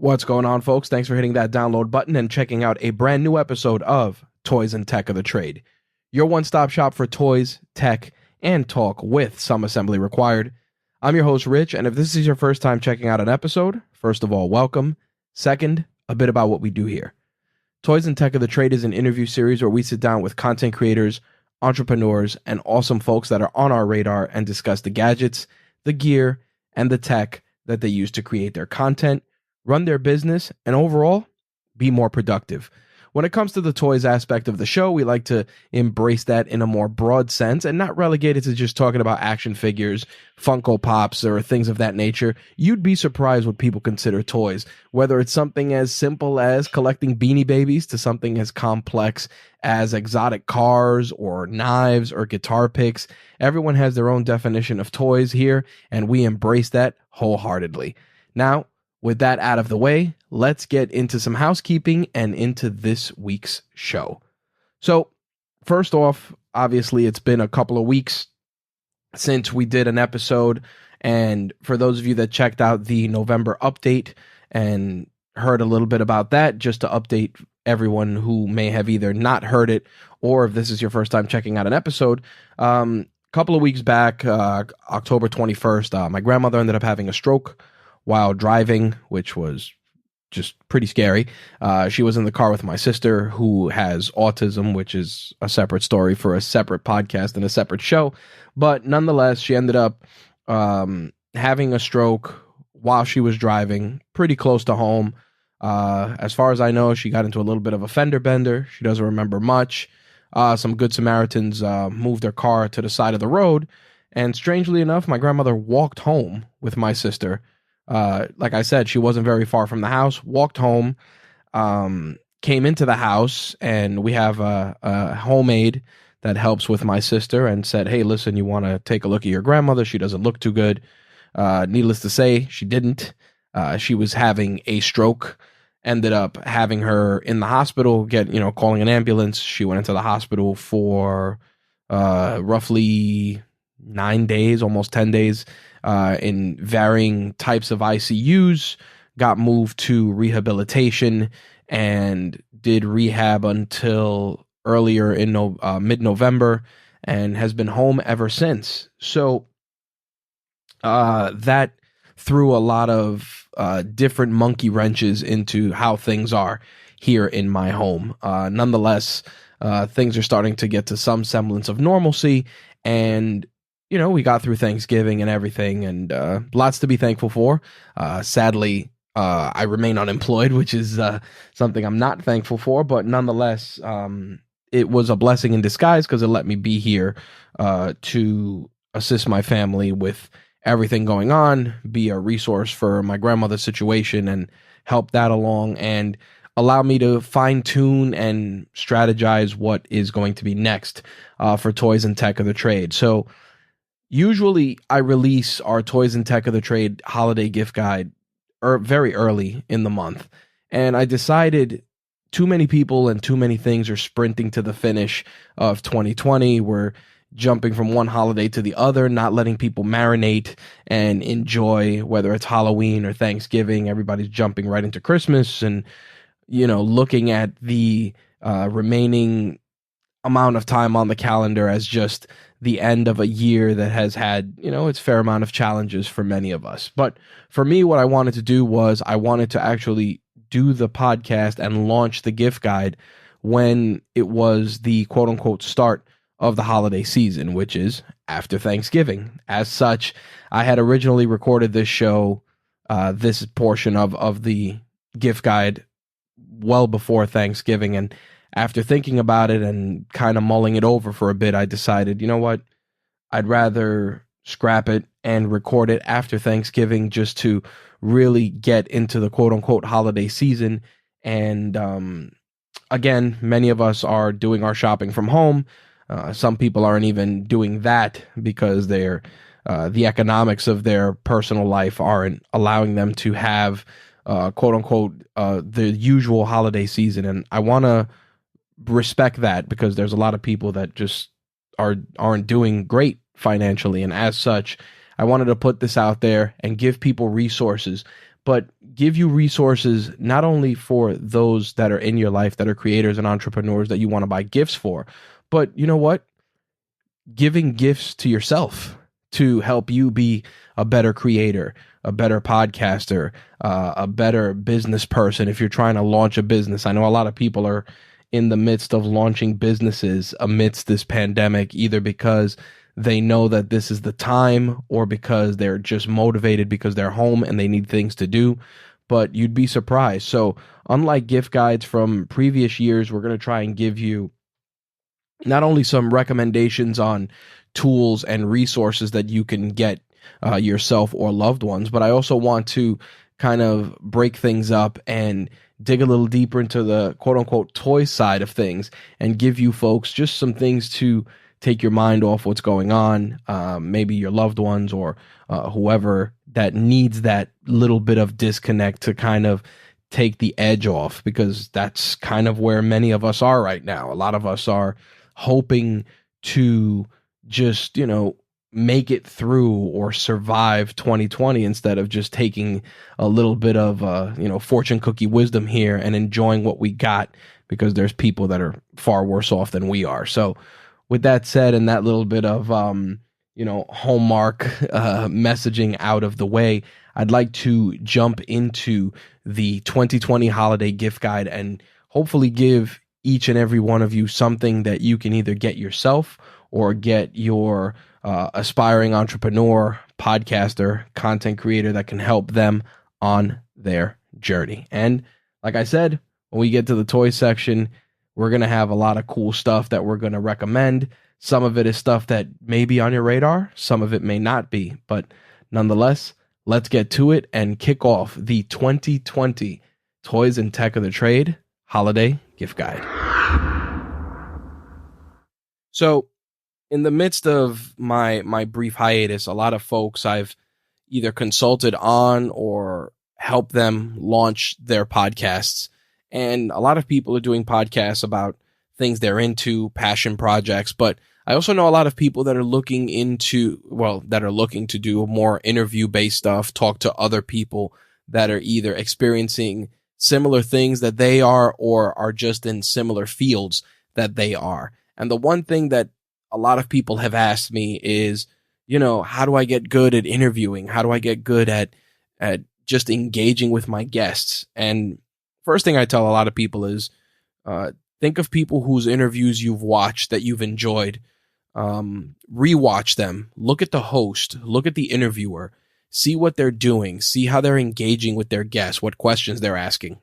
What's going on, folks? Thanks for hitting that download button and checking out a brand new episode of Toys and Tech of the Trade, your one-stop shop for toys, tech, and talk with some assembly required. I'm your host, Rich, and if this is your first time checking out an episode, first of all, welcome. Second, a bit about what we do here. Toys and Tech of the Trade is an interview series where we sit down with content creators, entrepreneurs, and awesome folks that are on our radar and discuss the gadgets, the gear, and the tech that they use to create their content, run their business, and overall, be more productive. When it comes to the toys aspect of the show, we like to embrace that in a more broad sense and not relegate it to just talking about action figures, Funko Pops, or things of that nature. You'd be surprised what people consider toys, whether it's something as simple as collecting Beanie Babies to something as complex as exotic cars or knives or guitar picks. Everyone has their own definition of toys here, and we embrace that wholeheartedly. Now, with that out of the way, let's get into some housekeeping and into this week's show. So, first off, obviously, it's been a couple of weeks since we did an episode, and for those of you that checked out the November update and heard a little bit about that, just to update everyone who may have either not heard it or if this is your first time checking out an episode, a couple of weeks back, October 21st, my grandmother ended up having a stroke while driving, which was just pretty scary. She was in the car with my sister, who has autism, which is a separate story for a separate podcast and a separate show. But nonetheless, she ended up having a stroke while she was driving, pretty close to home. As far as I know, she got into a little bit of a fender bender. She doesn't remember much. Some good Samaritans moved their car to the side of the road. And strangely enough, my grandmother walked home with my sister. Like I said, she wasn't very far from the house, walked home, came into the house, and we have a homemade that helps with my sister and said, hey, listen, you want to take a look at your grandmother? She doesn't look too good. Needless to say, she didn't. She was having a stroke, ended up having her in the hospital, calling an ambulance. She went into the hospital for roughly 9 days, almost 10 days, in varying types of ICUs, got moved to rehabilitation, and did rehab until earlier in mid-November, and has been home ever since. So that threw a lot of different monkey wrenches into how things are here in my home. Nonetheless, things are starting to get to some semblance of normalcy, and we got through Thanksgiving and everything, and lots to be thankful for. Sadly, I remain unemployed, which is something I'm not thankful for, but nonetheless, it was a blessing in disguise because it let me be here to assist my family with everything going on, be a resource for my grandmother's situation, and help that along, and allow me to fine-tune and strategize what is going to be next for Toys and Tech of the Trade. So, usually, I release our Toys and Tech of the Trade holiday gift guide very early in the month, and I decided too many people and too many things are sprinting to the finish of 2020. We're jumping from one holiday to the other, not letting people marinate and enjoy, whether it's Halloween or Thanksgiving. Everybody's jumping right into Christmas and, looking at the remaining amount of time on the calendar as just the end of a year that has had, its fair amount of challenges for many of us. But for me, what I wanted to do was I wanted to actually do the podcast and launch the gift guide when it was the quote unquote start of the holiday season, which is after Thanksgiving. As such, I had originally recorded this show, this portion of the gift guide well before Thanksgiving, and after thinking about it and kind of mulling it over for a bit, I decided, you know what? I'd rather scrap it and record it after Thanksgiving just to really get into the quote-unquote holiday season. And again, many of us are doing our shopping from home. Some people aren't even doing that because the economics of their personal life aren't allowing them to have quote-unquote the usual holiday season. And I want to respect that because there's a lot of people that just aren't doing great financially, and as such, I wanted to put this out there and give people resources but give you resources not only for those that are in your life that are creators and entrepreneurs that you want to buy gifts for, but you know what? Giving gifts to yourself to help you be a better creator, a better podcaster, a better business person. If you're trying to launch a business, I know a lot of people are in the midst of launching businesses amidst this pandemic, either because they know that this is the time or because they're just motivated because they're home and they need things to do. But you'd be surprised. So unlike gift guides from previous years, we're going to try and give you not only some recommendations on tools and resources that you can get yourself or loved ones, but I also want to kind of break things up and dig a little deeper into the quote unquote toy side of things and give you folks just some things to take your mind off what's going on, maybe your loved ones or whoever that needs that little bit of disconnect to kind of take the edge off, because that's kind of where many of us are right now. A lot of us are hoping to just, make it through or survive 2020 instead of just taking a little bit of, fortune cookie wisdom here and enjoying what we got, because there's people that are far worse off than we are. So with that said, and that little bit of, hallmark messaging out of the way, I'd like to jump into the 2020 holiday gift guide and hopefully give each and every one of you something that you can either get yourself or get your aspiring entrepreneur, podcaster, content creator that can help them on their journey. And like I said, when we get to the toy section, we're going to have a lot of cool stuff that we're going to recommend. Some of it is stuff that may be on your radar. Some of it may not be. But nonetheless, let's get to it and kick off the 2020 Toys and Tech of the Trade Holiday Gift Guide. So, in the midst of my brief hiatus, a lot of folks I've either consulted on or helped them launch their podcasts. And a lot of people are doing podcasts about things they're into, passion projects. But I also know a lot of people that are looking to do more interview-based stuff, talk to other people that are either experiencing similar things that they are or are just in similar fields that they are. And the one thing that a lot of people have asked me is, how do I get good at interviewing? How do I get good at just engaging with my guests? And first thing I tell a lot of people is, think of people whose interviews you've watched that you've enjoyed. Rewatch them. Look at the host. Look at the interviewer. See what they're doing. See how they're engaging with their guests. What questions they're asking.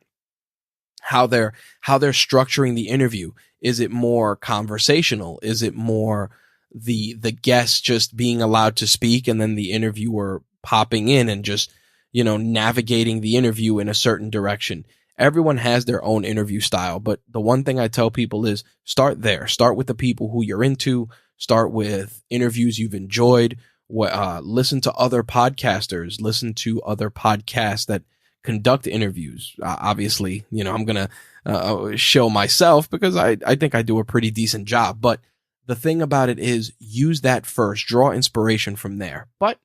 How they're structuring the interview. Is it more conversational? Is it more the guest just being allowed to speak and then the interviewer popping in and just, navigating the interview in a certain direction? Everyone has their own interview style, but the one thing I tell people is start there. Start with the people who you're into. Start with interviews you've enjoyed. Listen to other podcasters. Listen to other podcasts that conduct interviews. Obviously, I'm going to show myself because I think I do a pretty decent job. But the thing about it is use that first. Draw inspiration from there. But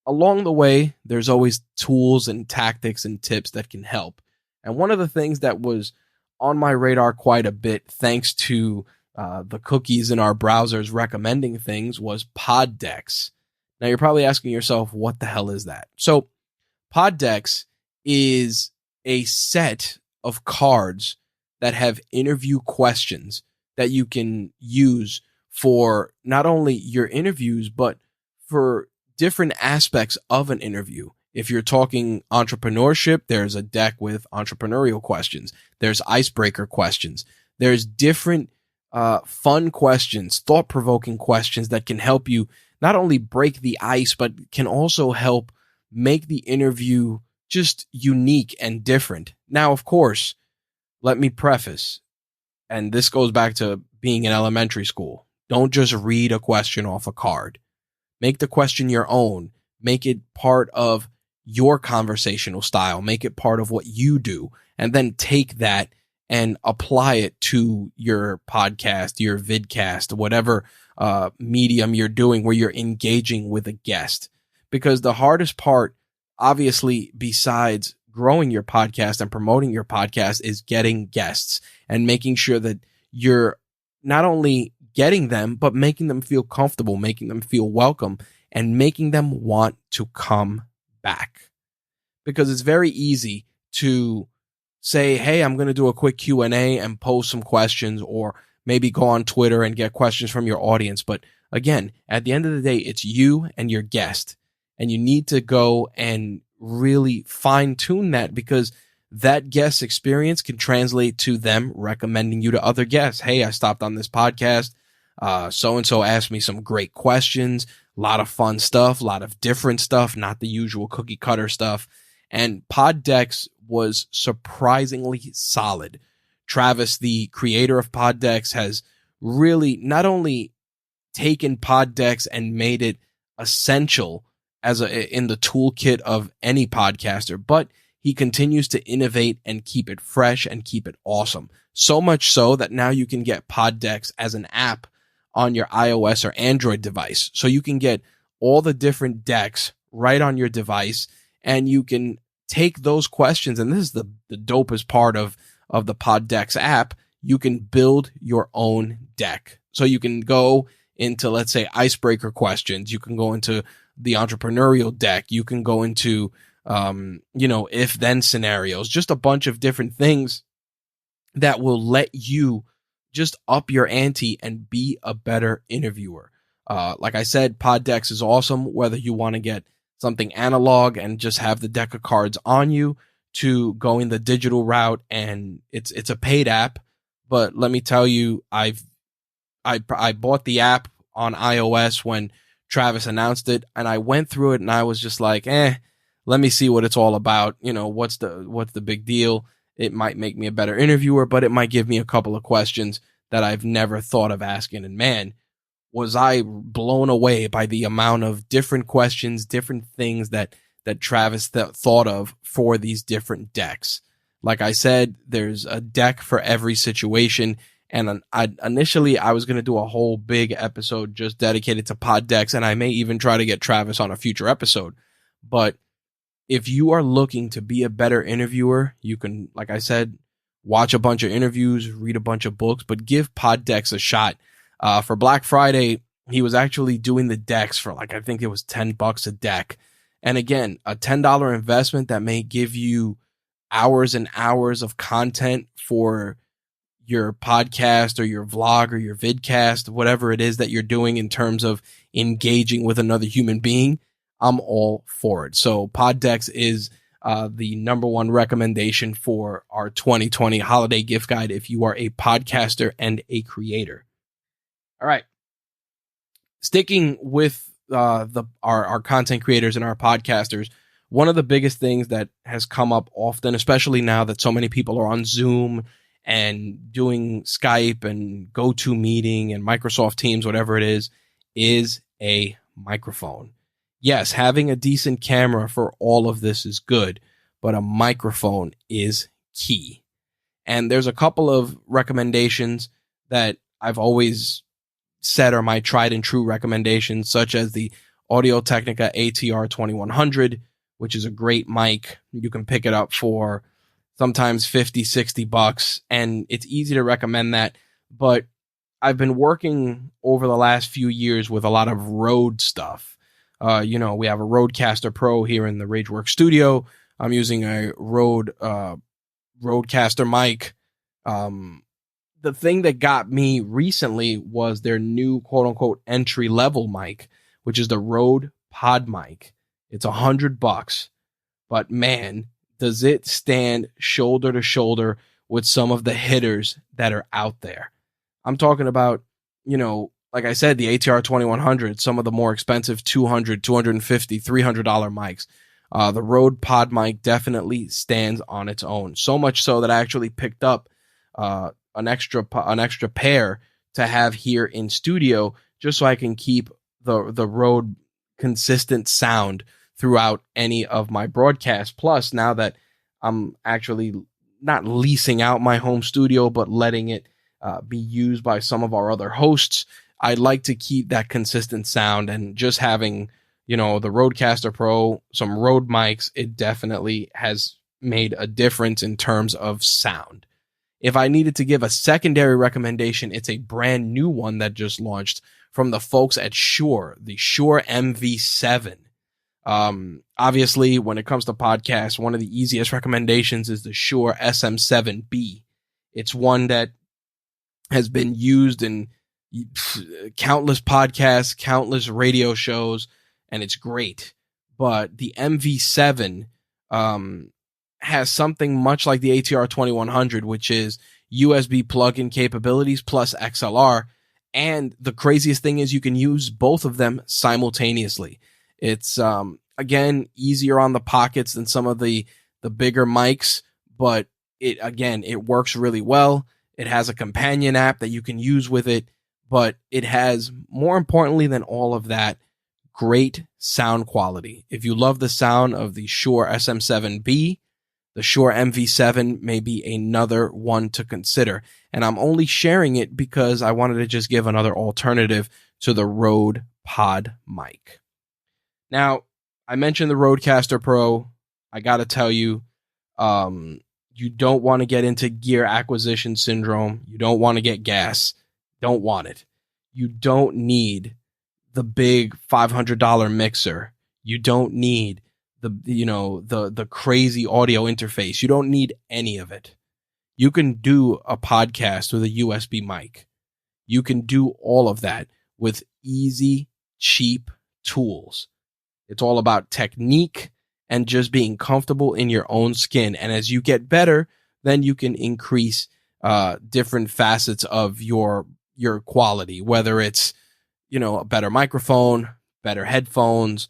along the way, there's always tools and tactics and tips that can help. And one of the things that was on my radar quite a bit, thanks to the cookies in our browsers recommending things, was pod decks. Now, you're probably asking yourself, what the hell is that? So pod decks is a set of cards that have interview questions that you can use for not only your interviews, but for different aspects of an interview. If you're talking entrepreneurship, there's a deck with entrepreneurial questions. There's icebreaker questions. There's different fun questions, thought-provoking questions that can help you not only break the ice, but can also help make the interview just unique and different. Now, of course, let me preface, and this goes back to being in elementary school. Don't just read a question off a card. Make the question your own. Make it part of your conversational style. Make it part of what you do. And then take that and apply it to your podcast, your vidcast, whatever medium you're doing where you're engaging with a guest. Because the hardest part obviously, besides growing your podcast and promoting your podcast, is getting guests and making sure that you're not only getting them, but making them feel comfortable, making them feel welcome, and making them want to come back. Because it's very easy to say, hey, I'm going to do a quick Q&A and pose some questions, or maybe go on Twitter and get questions from your audience. But again, at the end of the day, it's you and your guest, and you need to go and really fine tune that, because that guest experience can translate to them recommending you to other guests. Hey, I stopped on this podcast. So-and-so asked me some great questions, a lot of fun stuff, a lot of different stuff, not the usual cookie cutter stuff. And Pod Decks was surprisingly solid. Travis, the creator of Pod Decks, has really not only taken Pod Decks and made it essential in the toolkit of any podcaster, but he continues to innovate and keep it fresh and keep it awesome. So much so that now you can get Pod Decks as an app on your iOS or Android device. So you can get all the different decks right on your device, and you can take those questions. And this is the dopest part of the Pod Decks app. You can build your own deck. So you can go into, let's say, icebreaker questions. You can go into the entrepreneurial deck. You can go into, if then scenarios, just a bunch of different things that will let you just up your ante and be a better interviewer. Like I said, Pod Decks is awesome, whether you want to get something analog and just have the deck of cards on you, to going the digital route. And it's a paid app, but let me tell you, I bought the app on iOS when Travis announced it, and I went through it and I was just like, let me see what it's all about. What's the big deal? It might make me a better interviewer, but it might give me a couple of questions that I've never thought of asking. And man, was I blown away by the amount of different questions, different things that Travis thought of for these different decks. Like I said, there's a deck for every situation. And initially I was going to do a whole big episode just dedicated to Pod Decks, and I may even try to get Travis on a future episode. But if you are looking to be a better interviewer, you can, like I said, watch a bunch of interviews, read a bunch of books, but give Pod Decks a shot. For Black Friday, he was actually doing the decks for I think it was $10 a deck. And again, a $10 investment that may give you hours and hours of content for your podcast or your vlog or your vidcast, whatever it is that you're doing in terms of engaging with another human being. I'm all for it. So Pod Decks is the number one recommendation for our 2020 holiday gift guide if you are a podcaster and a creator. All right. Sticking with our content creators and our podcasters, one of the biggest things that has come up often, especially now that so many people are on Zoom and doing Skype and GoToMeeting and Microsoft Teams, whatever it is a microphone. Yes, having a decent camera for all of this is good, but a microphone is key. And there's a couple of recommendations that I've always said are my tried and true recommendations, such as the Audio-Technica ATR 2100, which is a great mic. You can pick it up for sometimes $50-$60, and it's easy to recommend that. But I've been working over the last few years with a lot of Rode stuff. We have a Rodecaster Pro here in the Rageworks studio. I'm using a Rodecaster mic. The thing that got me recently was their new quote-unquote entry-level mic, which is the Rode Pod Mic. It's $100, but man, does it stand shoulder to shoulder with some of the hitters that are out there. I'm talking about, like I said, the ATR 2100, some of the more expensive $200, $250, $300 mics. The Rode Pod Mic definitely stands on its own. So much so that I actually picked up an extra pair to have here in studio, just so I can keep the Rode consistent sound throughout any of my broadcasts. Plus, now that I'm actually not leasing out my home studio, but letting it be used by some of our other hosts, I'd like to keep that consistent sound, and just having the Rodecaster Pro, some Rode mics, it definitely has made a difference in terms of sound. If I needed to give a secondary recommendation, it's a brand new one that just launched from the folks at Shure, the Shure MV7. Obviously, when it comes to podcasts, one of the easiest recommendations is the Shure SM7B. It's one that has been used in countless podcasts, countless radio shows, and it's great. But the MV7 has something much like the ATR 2100, which is USB plug-in capabilities plus XLR. And the craziest thing is you can use both of them simultaneously. It's, again, easier on the pockets than some of the bigger mics, but it works really well. It has a companion app that you can use with it, but it has, more importantly than all of that, great sound quality. If you love the sound of the Shure SM7B, the Shure MV7 may be another one to consider. And I'm only sharing it because I wanted to just give another alternative to the Rode Pod mic. Now, I mentioned the Rodecaster Pro. I got to tell you, you don't want to get into gear acquisition syndrome. You don't want to get gas. Don't want it. You don't need the big $500 mixer. You don't need the crazy audio interface. You don't need any of it. You can do a podcast with a USB mic. You can do all of that with easy, cheap tools. It's all about technique and just being comfortable in your own skin. And as you get better, then you can increase different facets of your quality, whether it's, a better microphone, better headphones,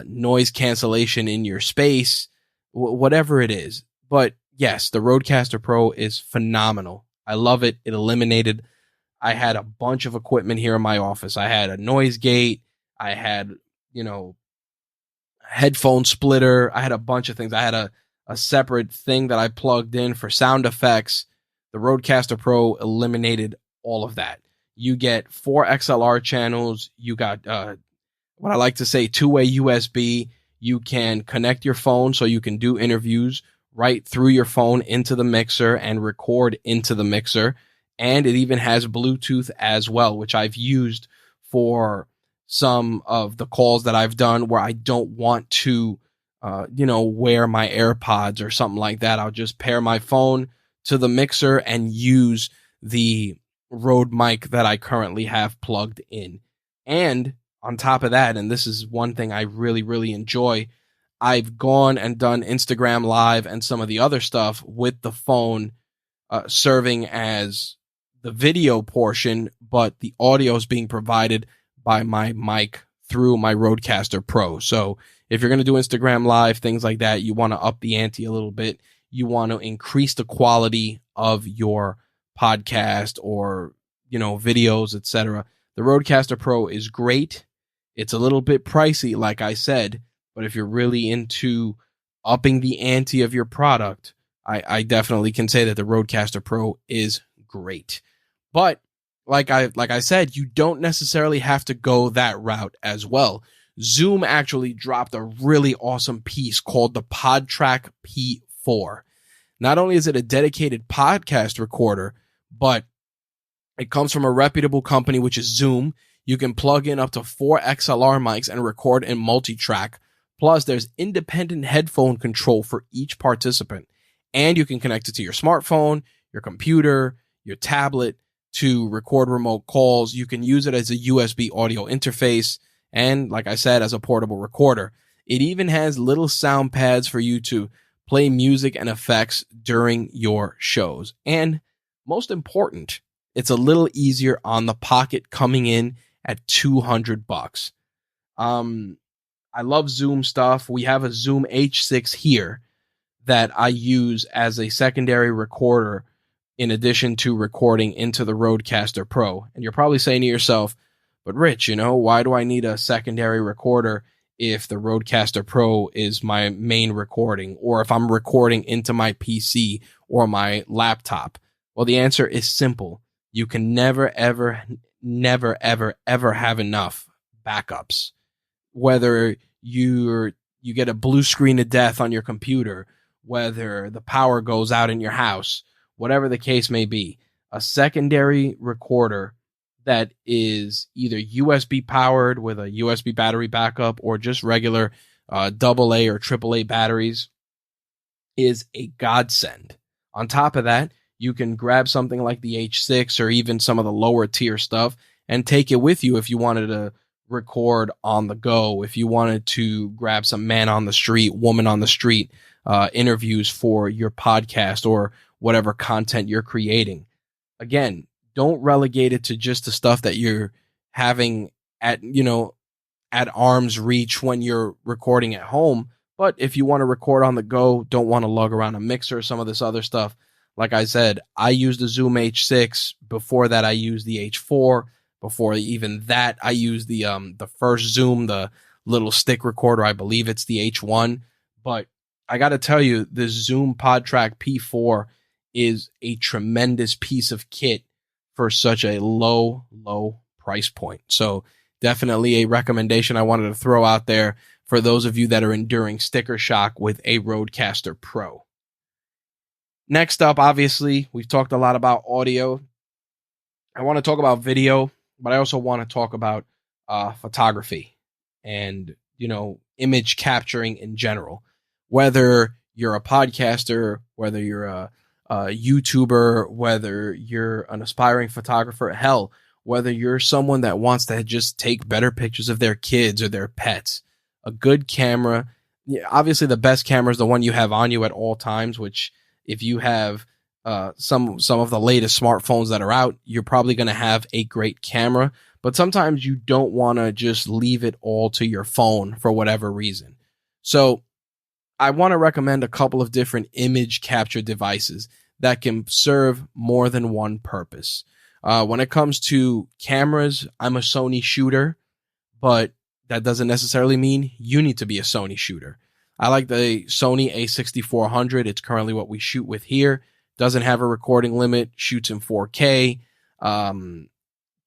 noise cancellation in your space, whatever it is. But yes, the Rodecaster Pro is phenomenal. I love it. I had a bunch of equipment here in my office. I had a noise gate. I had, headphone splitter. I had a bunch of things. I had a separate thing that I plugged in for sound effects. The Rodecaster Pro eliminated all of that. You get 4 XLR channels. You got, what I like to say, 2-way USB. You can connect your phone so you can do interviews right through your phone into the mixer and record into the mixer. And it even has Bluetooth as well, which I've used for some of the calls that I've done where I don't want to, wear my AirPods or something like that. I'll just pair my phone to the mixer and use the Rode mic that I currently have plugged in. And on top of that, and this is one thing I really, really enjoy, I've gone and done Instagram Live and some of the other stuff with the phone serving as the video portion, but the audio is being provided by my mic through my Rodecaster Pro. So if you're going to do Instagram Live, things like that, you want to up the ante a little bit. You want to increase the quality of your podcast or, videos, etc. The Rodecaster Pro is great. It's a little bit pricey, like I said, but if you're really into upping the ante of your product, I definitely can say that the Rodecaster Pro is great. But like I said, you don't necessarily have to go that route as well. Zoom actually dropped a really awesome piece called the PodTrack P4. Not only is it a dedicated podcast recorder, but it comes from a reputable company, which is Zoom. You can plug in up to 4 XLR mics and record in multi-track. Plus, there's independent headphone control for each participant. And you can connect it to your smartphone, your computer, your tablet to record remote calls. You can use it as a USB audio interface. And like I said, as a portable recorder. It even has little sound pads for you to play music and effects during your shows. And most important, it's a little easier on the pocket, coming in at $200. I love Zoom stuff. We have a Zoom H6 here that I use as a secondary recorder in addition to recording into the Rodecaster Pro. And you're probably saying to yourself, but Rich, why do I need a secondary recorder if the Rodecaster Pro is my main recording, or if I'm recording into my PC or my laptop? Well, the answer is simple. You can never, ever have enough backups. whether you get a blue screen of death on your computer, whether the power goes out in your house, whatever the case may be, a secondary recorder that is either USB powered with a USB battery backup or just regular AA or AAA batteries is a godsend. On top of that, you can grab something like the H6 or even some of the lower tier stuff and take it with you if you wanted to record on the go, if you wanted to grab some man on the street, woman on the street interviews for your podcast or whatever content you're creating. Again, don't relegate it to just the stuff that you're having at arm's reach when you're recording at home. But if you want to record on the go, don't want to lug around a mixer or some of this other stuff. Like I said, I used the Zoom H6. Before that, I used the H4. Before even that, I used the first Zoom, the little stick recorder. I believe it's the H1. But I got to tell you, the Zoom PodTrack P4 is a tremendous piece of kit for such a low price point. So definitely a recommendation I wanted to throw out there for those of you that are enduring sticker shock with a Rodecaster Pro. Next up, obviously, we've talked a lot about audio. I want to talk about video, but I also want to talk about photography and, image capturing in general. Whether you're a podcaster, whether you're a YouTuber, whether you're an aspiring photographer, hell, whether you're someone that wants to just take better pictures of their kids or their pets, a good camera, obviously the best camera is the one you have on you at all times, which if you have some of the latest smartphones that are out, you're probably going to have a great camera. But sometimes you don't want to just leave it all to your phone for whatever reason. So I want to recommend a couple of different image capture devices that can serve more than one purpose. When it comes to cameras, I'm a Sony shooter, but that doesn't necessarily mean you need to be a Sony shooter. I like the Sony a6400. It's currently what we shoot with here. Doesn't have a recording limit, shoots in 4K,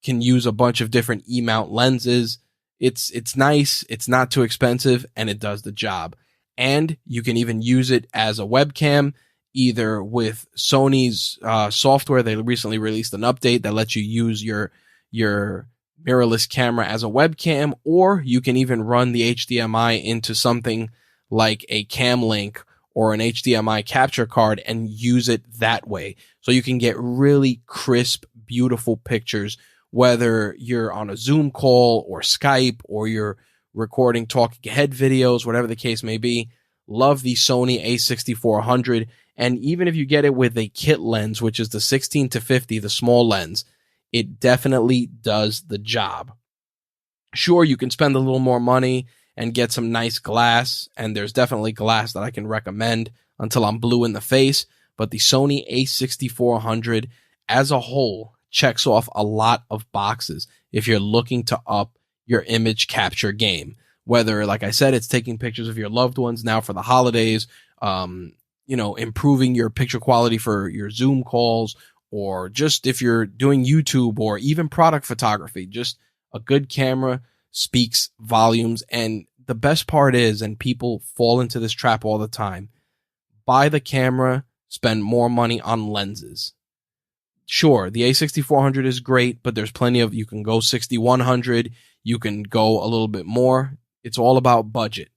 can use a bunch of different E-mount lenses. It's nice, it's not too expensive, and it does the job. And you can even use it as a webcam, either with Sony's software. They recently released an update that lets you use your mirrorless camera as a webcam, or you can even run the HDMI into something like a Cam Link or an HDMI capture card and use it that way. So you can get really crisp, beautiful pictures, whether you're on a Zoom call or Skype or you're recording talking head videos, whatever the case may be. Love the Sony a6400. And even if you get it with a kit lens, which is the 16-50, the small lens, it definitely does the job. Sure, you can spend a little more money and get some nice glass, and there's definitely glass that I can recommend until I'm blue in the face, but the Sony a6400 as a whole checks off a lot of boxes if you're looking to up your image capture game. Whether, like I said, it's taking pictures of your loved ones now for the holidays, improving your picture quality for your Zoom calls, or just if you're doing YouTube or even product photography, just a good camera speaks volumes. And the best part is, and people fall into this trap all the time, buy the camera, spend more money on lenses. Sure, the a6400 is great, but there's plenty of, you can go 6100, you can go a little bit more. It's all about budget.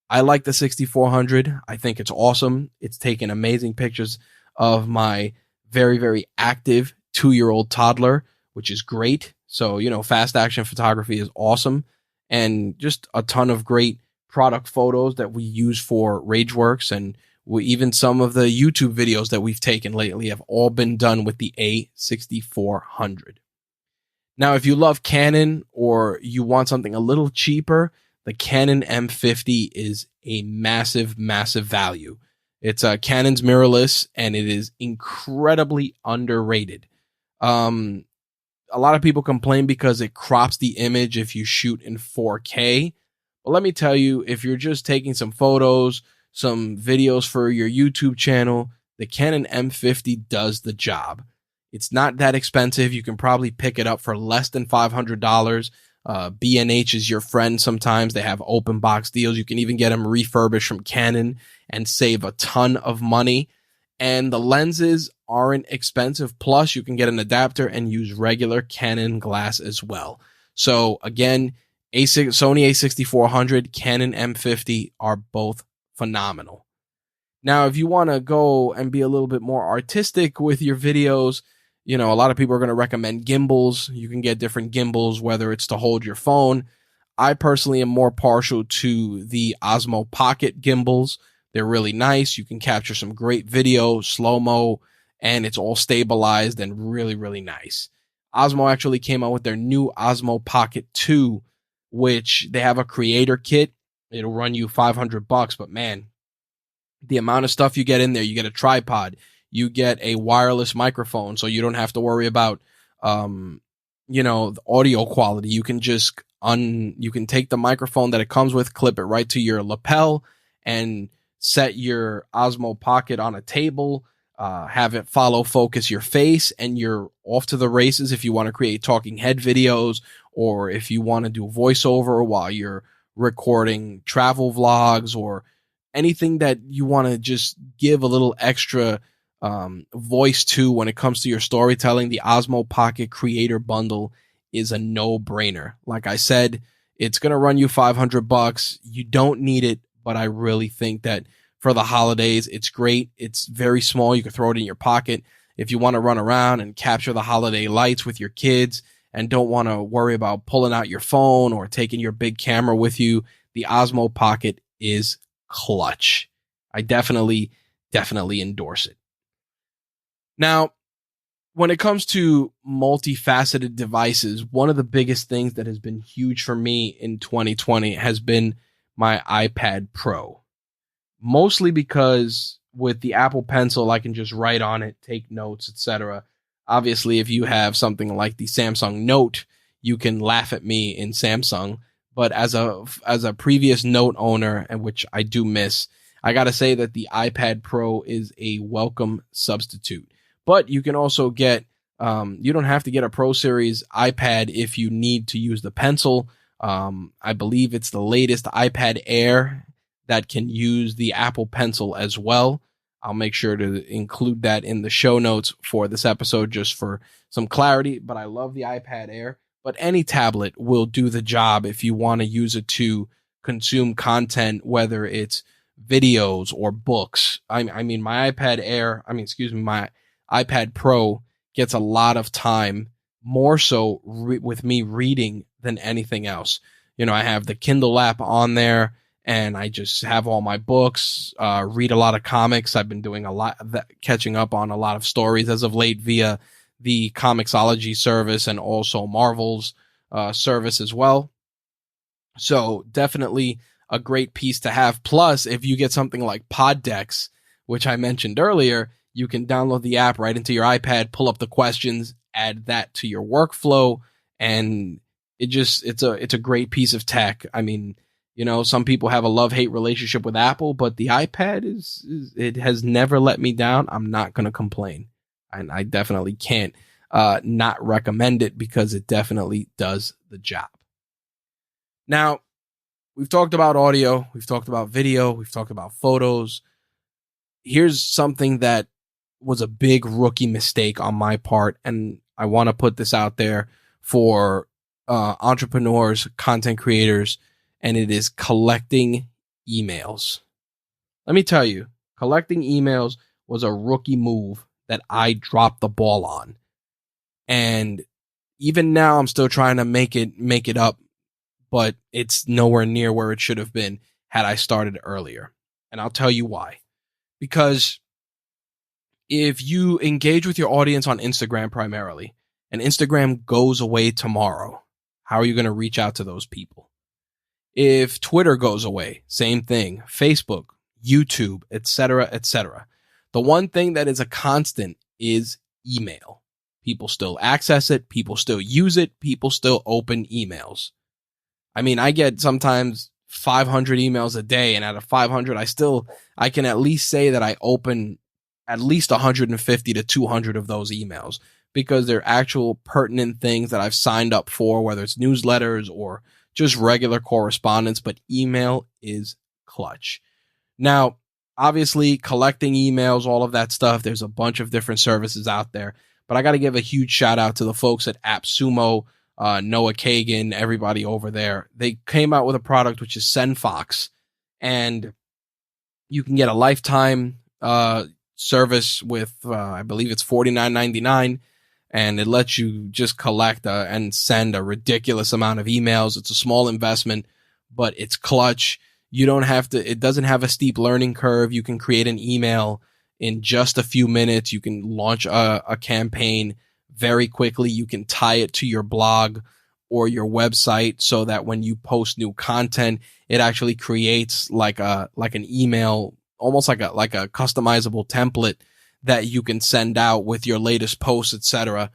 I like the 6400. I think it's awesome. It's taken amazing pictures of my very, very active 2-year-old toddler, which is great. So, fast action photography is awesome. And just a ton of great product photos that we use for RageWorks, and even some of the YouTube videos that we've taken lately have all been done with the a6400. Now, if you love Canon or you want something a little cheaper, the Canon M50 is a massive, massive value. It's Canon's mirrorless, and it is incredibly underrated. A lot of people complain because it crops the image if you shoot in 4K. But let me tell you, if you're just taking some photos, some videos for your YouTube channel, the Canon M50 does the job. It's not that expensive. You can probably pick it up for less than $500. B&H is your friend sometimes. They have open box deals. You can even get them refurbished from Canon and save a ton of money. And the lenses aren't expensive. Plus, you can get an adapter and use regular Canon glass as well. So again, Sony a6400, Canon M50 are both phenomenal. Now, if you want to go and be a little bit more artistic with your videos, a lot of people are going to recommend gimbals. You can get different gimbals, whether it's to hold your phone. I personally am more partial to the Osmo Pocket gimbals. They're really nice. You can capture some great video, slow-mo, and it's all stabilized and really, really nice. Osmo actually came out with their new Osmo Pocket 2, which they have a creator kit. It'll run you $500, but man, the amount of stuff you get in there, you get a tripod, you get a wireless microphone, so you don't have to worry about, the audio quality. You can just you can take the microphone that it comes with, clip it right to your lapel, and set your Osmo Pocket on a table, have it follow focus your face, and you're off to the races if you want to create talking head videos, or if you want to do voiceover while you're recording travel vlogs, or anything that you want to just give a little extra voice to when it comes to your storytelling. The Osmo Pocket Creator Bundle is a no-brainer. Like I said, it's going to run you $500. You don't need it, but I really think that for the holidays, it's great. It's very small. You can throw it in your pocket. If you want to run around and capture the holiday lights with your kids and don't want to worry about pulling out your phone or taking your big camera with you, the Osmo Pocket is clutch. I definitely endorse it. Now, when it comes to multifaceted devices, one of the biggest things that has been huge for me in 2020 has been my iPad Pro. Mostly because with the Apple Pencil, I can just write on it, take notes, etc. Obviously, if you have something like the Samsung Note, you can laugh at me in Samsung. But as a previous Note owner, and which I do miss, I got to say that the iPad Pro is a welcome substitute. But you can also get, you don't have to get a Pro Series iPad if you need to use the pencil. I believe it's the latest iPad Air that can use the Apple Pencil as well. I'll make sure to include that in the show notes for this episode just for some clarity. But I love the iPad Air. But any tablet will do the job if you want to use it to consume content, whether it's videos or books. My iPad Pro gets a lot of time, more so with me reading than anything else. I have the Kindle app on there, and I just have all my books, read a lot of comics. I've been doing a lot of that, catching up on a lot of stories as of late via the Comixology service and also Marvel's service as well. So definitely a great piece to have. Plus, if you get something like Poddex, which I mentioned earlier, you can download the app right into your iPad, pull up the questions, add that to your workflow, and it's a great piece of tech. I mean, some people have a love-hate relationship with Apple, but the iPad it has never let me down. I'm not going to complain. And I definitely can't not recommend it because it definitely does the job. Now, we've talked about audio, we've talked about video, we've talked about photos. Here's something that was a big rookie mistake on my part, and I want to put this out there for entrepreneurs, content creators, and it is collecting emails. Let me tell you, collecting emails was a rookie move that I dropped the ball on. And even now I'm still trying to make it up, but it's nowhere near where it should have been had I started earlier. And I'll tell you why. Because if you engage with your audience on Instagram primarily, and Instagram goes away tomorrow, how are you going to reach out to those people? If Twitter goes away, same thing. Facebook, YouTube, etc., etc. The one thing that is a constant is email. People still access it. People still use it. People still open emails. I mean, I get sometimes 500 emails a day, and out of 500, I can at least say that I open at least 150 to 200 of those emails because they're actual pertinent things that I've signed up for, whether it's newsletters or just regular correspondence, but email is clutch. Now, obviously, collecting emails, all of that stuff, there's a bunch of different services out there, but I got to give a huge shout out to the folks at AppSumo, Noah Kagan, everybody over there. They came out with a product which is SendFox, and you can get a lifetime service with, I believe it's $49.99, and it lets you just collect and send a ridiculous amount of emails. It's a small investment, but it's clutch. You don't have to, it doesn't have a steep learning curve. You can create an email in just a few minutes. You can launch a campaign very quickly. You can tie it to your blog or your website so that when you post new content, it actually creates like an email, almost like a customizable template that you can send out with your latest posts, etc.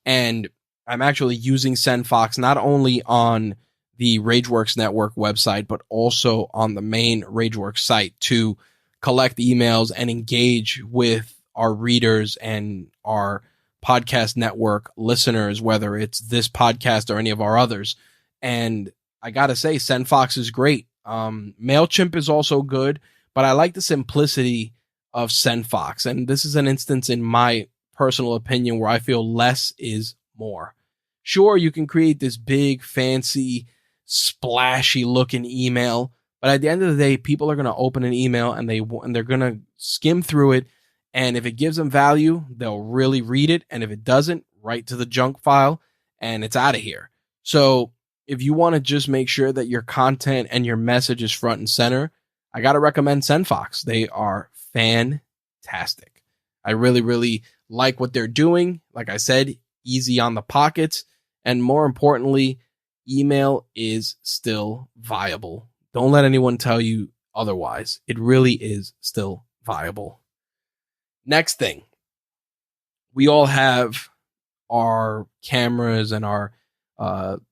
And I'm actually using SendFox not only on the RageWorks Network website, but also on the main RageWorks site to collect emails and engage with our readers and our podcast network listeners, whether it's this podcast or any of our others. And I got to say, SendFox is great. MailChimp is also good, but I like the simplicity of SendFox. And this is an instance, in my personal opinion, where I feel less is more. Sure, you can create this big, fancy, splashy looking email, but at the end of the day, people are going to open an email and they're going to skim through it. And if it gives them value, they'll really read it. And if it doesn't, right to the junk file and it's out of here. So if you want to just make sure that your content and your message is front and center, I got to recommend SendFox. They are fantastic. I really, really like what they're doing. Like I said, easy on the pockets. And more importantly, email is still viable. Don't let anyone tell you otherwise. It really is still viable. Next thing, we all have our cameras and our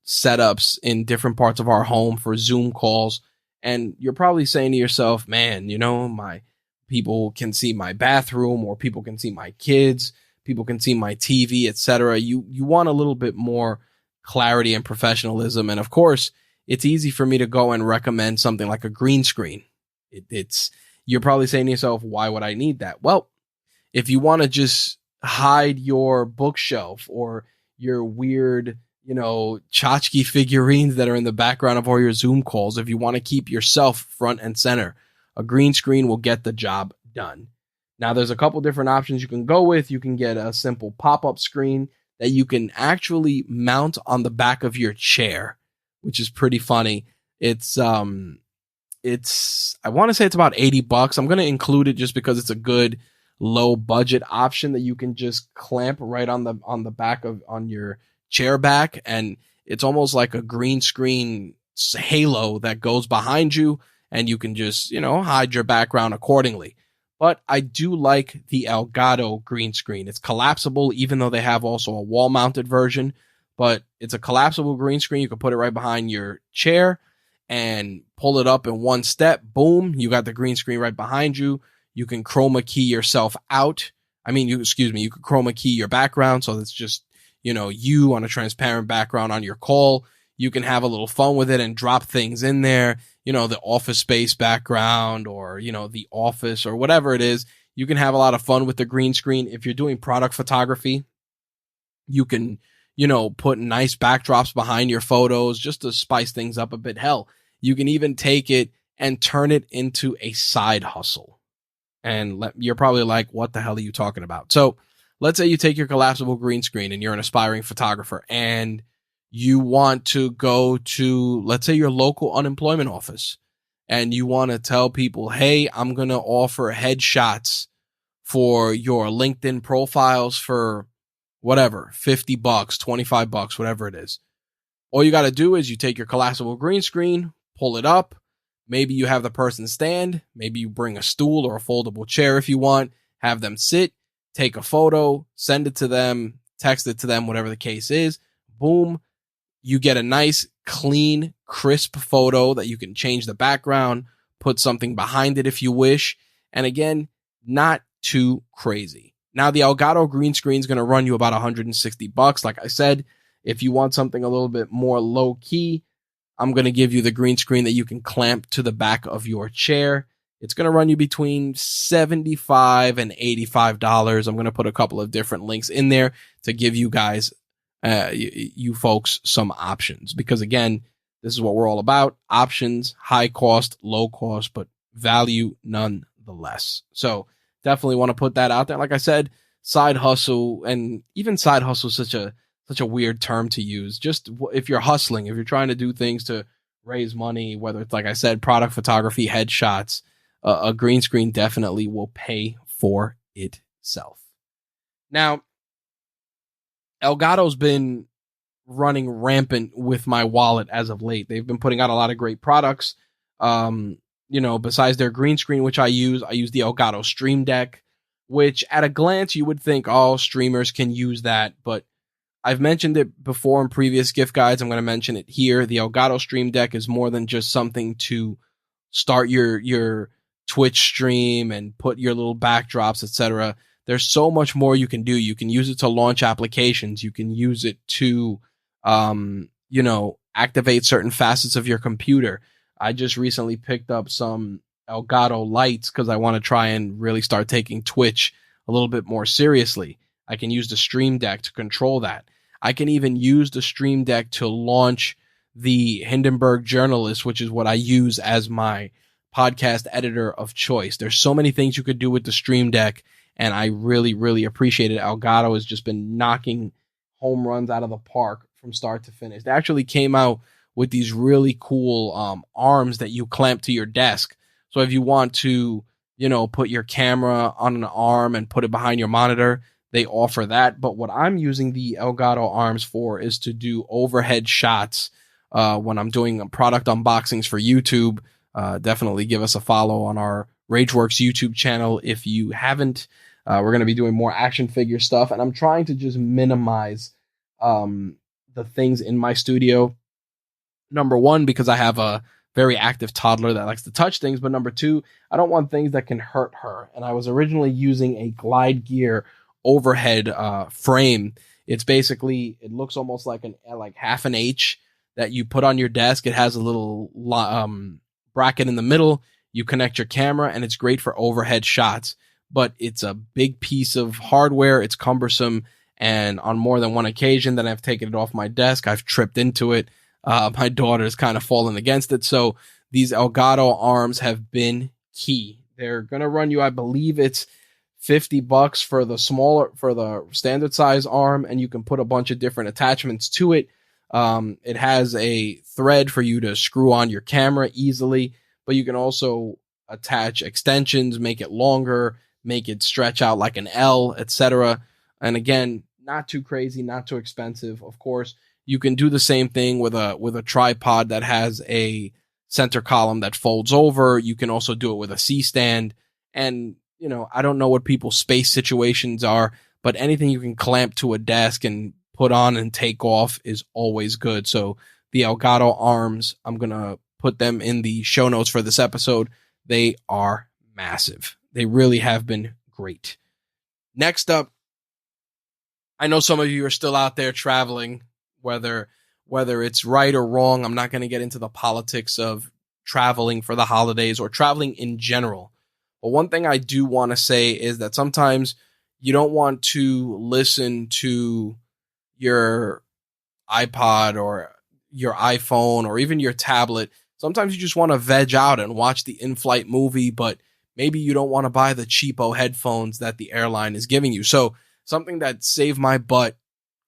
setups in different parts of our home for Zoom calls. And you're probably saying to yourself, man, my people can see my bathroom, or people can see my kids, people can see my TV, etc. You want a little bit more clarity and professionalism. And of course, it's easy for me to go and recommend something like a green screen. You're probably saying to yourself, why would I need that? Well, if you want to just hide your bookshelf or your weird, tchotchke figurines that are in the background of all your Zoom calls, if you want to keep yourself front and center, a green screen will get the job done. Now, there's a couple different options you can go with. You can get a simple pop-up screen that you can actually mount on the back of your chair, which is pretty funny. It's I want to say it's about $80. I'm going to include it just because it's a good low budget option that you can just clamp right on the back on your chair back, and it's almost like a green screen halo that goes behind you, and you can just hide your background accordingly. But I do like the Elgato green screen. It's collapsible, even though they have also a wall mounted version, but it's a collapsible green screen. You can put it right behind your chair and pull it up in one step. Boom, you got the green screen right behind you. You can chroma key yourself out. You can chroma key your background, so it's just, you on a transparent background on your call. You can have a little fun with it and drop things in there, the Office Space background, or, the office, or whatever it is. You can have a lot of fun with the green screen. If you're doing product photography, you can, put nice backdrops behind your photos just to spice things up a bit. Hell, you can even take it and turn it into a side hustle. And you're probably like, what the hell are you talking about? So let's say you take your collapsible green screen and you're an aspiring photographer and you want to go to, let's say, your local unemployment office, and you want to tell people, hey, I'm going to offer headshots for your LinkedIn profiles for whatever, $50, $25, whatever it is. All you got to do is you take your collapsible green screen, pull it up. Maybe you have the person stand. Maybe you bring a stool or a foldable chair if you want. Have them sit, take a photo, send it to them, text it to them, whatever the case is. Boom. You get a nice, clean, crisp photo that you can change the background, put something behind it if you wish. And again, not too crazy. Now, the Elgato green screen is going to run you about $160. Like I said, if you want something a little bit more low key, I'm going to give you the green screen that you can clamp to the back of your chair. It's going to run you between $75 and $85. I'm going to put a couple of different links in there to give you guys, you folks, some options. Because again, this is what we're all about. Options, high cost, low cost, but value nonetheless. So definitely want to put that out there. Like I said, side hustle, and even side hustle is such a weird term to use. Just if you're hustling, if you're trying to do things to raise money, whether it's, like I said, product photography, headshots, a green screen definitely will pay for itself. Now, Elgato's been running rampant with my wallet as of late. They've been putting out a lot of great products. Besides their green screen, which I use the Elgato Stream Deck, which at a glance you would think all streamers can use that, but I've mentioned it before in previous gift guides. I'm going to mention it here. The Elgato Stream Deck is more than just something to start your Twitch stream and put your little backdrops, etc. There's so much more you can do. You can use it to launch applications. You can use it to, activate certain facets of your computer. I just recently picked up some Elgato lights because I want to try and really start taking Twitch a little bit more seriously. I can use the Stream Deck to control that. I can even use the Stream Deck to launch the Hindenburg Journalist, which is what I use as my podcast editor of choice. There's so many things you could do with the Stream Deck, and I really, really appreciate it. Elgato has just been knocking home runs out of the park from start to finish. They actually came out with these really cool arms that you clamp to your desk. So if you want to, put your camera on an arm and put it behind your monitor, they offer that. But what I'm using the Elgato Arms for is to do overhead shots when I'm doing product unboxings for YouTube. Definitely give us a follow on our Rageworks YouTube channel if you haven't. We're going to be doing more action figure stuff, and I'm trying to just minimize the things in my studio. Number one, because I have a very active toddler that likes to touch things, but number two, I don't want things that can hurt her. And I was originally using a Glide Gear overhead frame. It's basically, it looks almost like half an H that you put on your desk. It has a little bracket in the middle. You connect your camera, and it's great for overhead shots. But it's a big piece of hardware. It's cumbersome, and on more than one occasion that I've taken it off my desk, I've tripped into it. My daughter's kind of fallen against it. So these Elgato Arms have been key. They're going to run you, I believe it's $50 for the standard size arm, and you can put a bunch of different attachments to it. It has a thread for you to screw on your camera easily, but you can also attach extensions, make it longer, make it stretch out like an L, etc. And again, not too crazy, not too expensive. Of course, you can do the same thing with a tripod that has a center column that folds over. You can also do it with a C-stand. And, I don't know what people's space situations are, but anything you can clamp to a desk and put on and take off is always good. So the Elgato Arms, I'm going to put them in the show notes for this episode. They are massive. They really have been great. Next up, I know some of you are still out there traveling, whether it's right or wrong. I'm not going to get into the politics of traveling for the holidays or traveling in general. But one thing I do want to say is that sometimes you don't want to listen to your iPod or your iPhone or even your tablet. Sometimes you just want to veg out and watch the in-flight movie, but maybe you don't want to buy the cheapo headphones that the airline is giving you. So something that saved my butt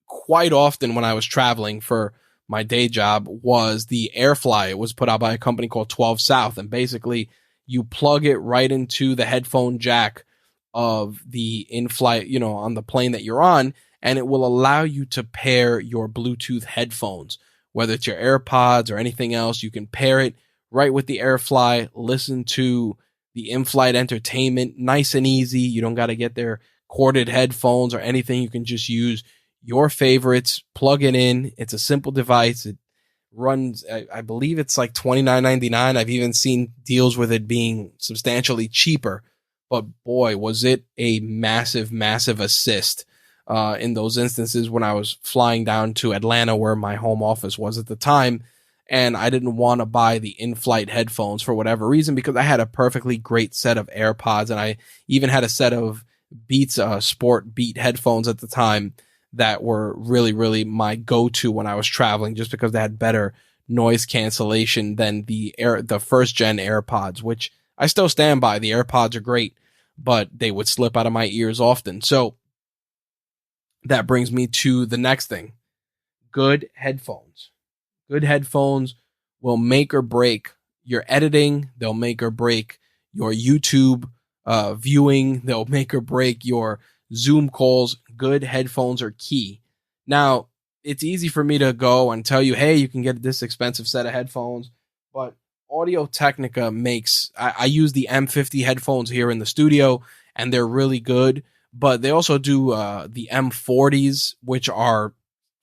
quite often when I was traveling for my day job was the AirFly. It was put out by a company called 12 South, and basically you plug it right into the headphone jack of the in-flight, on the plane that you're on, and it will allow you to pair your Bluetooth headphones, whether it's your AirPods or anything else. You can pair it right with the AirFly, listen to the in-flight entertainment nice and easy. You don't got to get their corded headphones or anything. You can just use your favorites, plug it in. It's a simple device. It runs, I believe it's like $29.99. I've even seen deals with it being substantially cheaper. but boy, was it a massive, massive assist in those instances when I was flying down to Atlanta, where my home office was at the time, and I didn't want to buy the in-flight headphones for whatever reason, because I had a perfectly great set of AirPods, and I even had a set of Beats Sport Beat headphones at the time that were really, really my go-to when I was traveling, just because they had better noise cancellation than the first gen AirPods, which I still stand by. The AirPods are great, but they would slip out of my ears often. So that brings me to the next thing. Good headphones. Good headphones will make or break your editing. They'll make or break your YouTube viewing. They'll make or break your Zoom calls. Good headphones are key. Now, it's easy for me to go and tell you, hey, you can get this expensive set of headphones, but Audio Technica makes, I use the M50 headphones here in the studio, and they're really good, but they also do the M40s, which are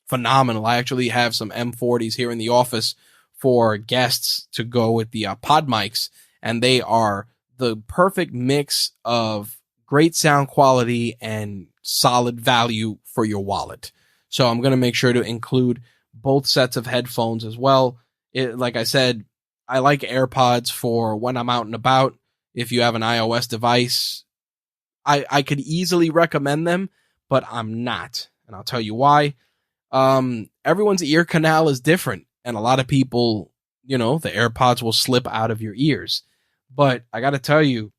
phenomenal. I actually have some M40s here in the office for guests to go with the pod mics, and they are the perfect mix of great sound quality and solid value for your wallet. So I'm going to make sure to include both sets of headphones as well. Like I said, I like AirPods for when I'm out and about. If you have an iOS device, I could easily recommend them, but I'm not. And I'll tell you why. Everyone's ear canal is different. And a lot of people, the AirPods will slip out of your ears. But I got to tell you,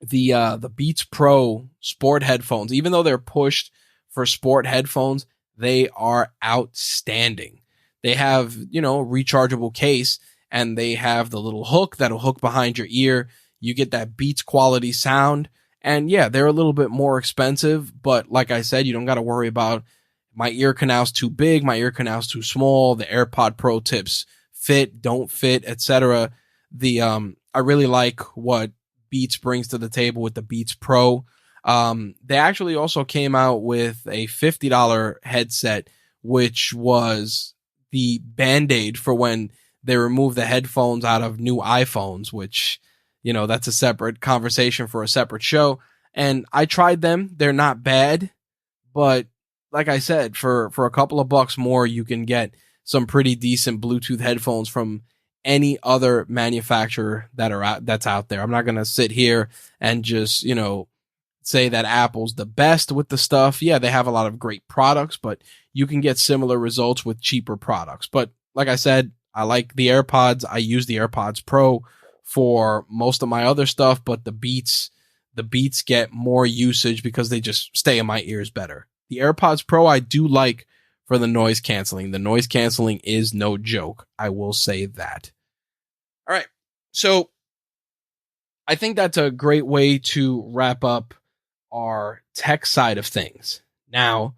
the Beats Pro sport headphones, even though they're pushed for sport headphones, they are outstanding. They have, rechargeable case, and they have the little hook that'll hook behind your ear. You get that Beats quality sound. And yeah, they're a little bit more expensive, but like I said, you don't got to worry about my ear canal's too big, my ear canal's too small, the AirPod Pro tips fit, don't fit, etc. I really like what Beats brings to the table with the Beats Pro. They actually also came out with a $50 headset, which was the Band-Aid for when they remove the headphones out of new iPhones, which, that's a separate conversation for a separate show. And I tried them. They're not bad, but like I said, for a couple of bucks more, you can get some pretty decent Bluetooth headphones from any other manufacturer that's out there. I'm not going to sit here and just, say that Apple's the best with the stuff. Yeah, they have a lot of great products, but you can get similar results with cheaper products. But like I said, I like the AirPods. I use the AirPods Pro for most of my other stuff, but the Beats get more usage because they just stay in my ears better. The AirPods Pro I do like for the noise canceling. The noise canceling is no joke. I will say that. All right. So I think that's a great way to wrap up our tech side of things. Now,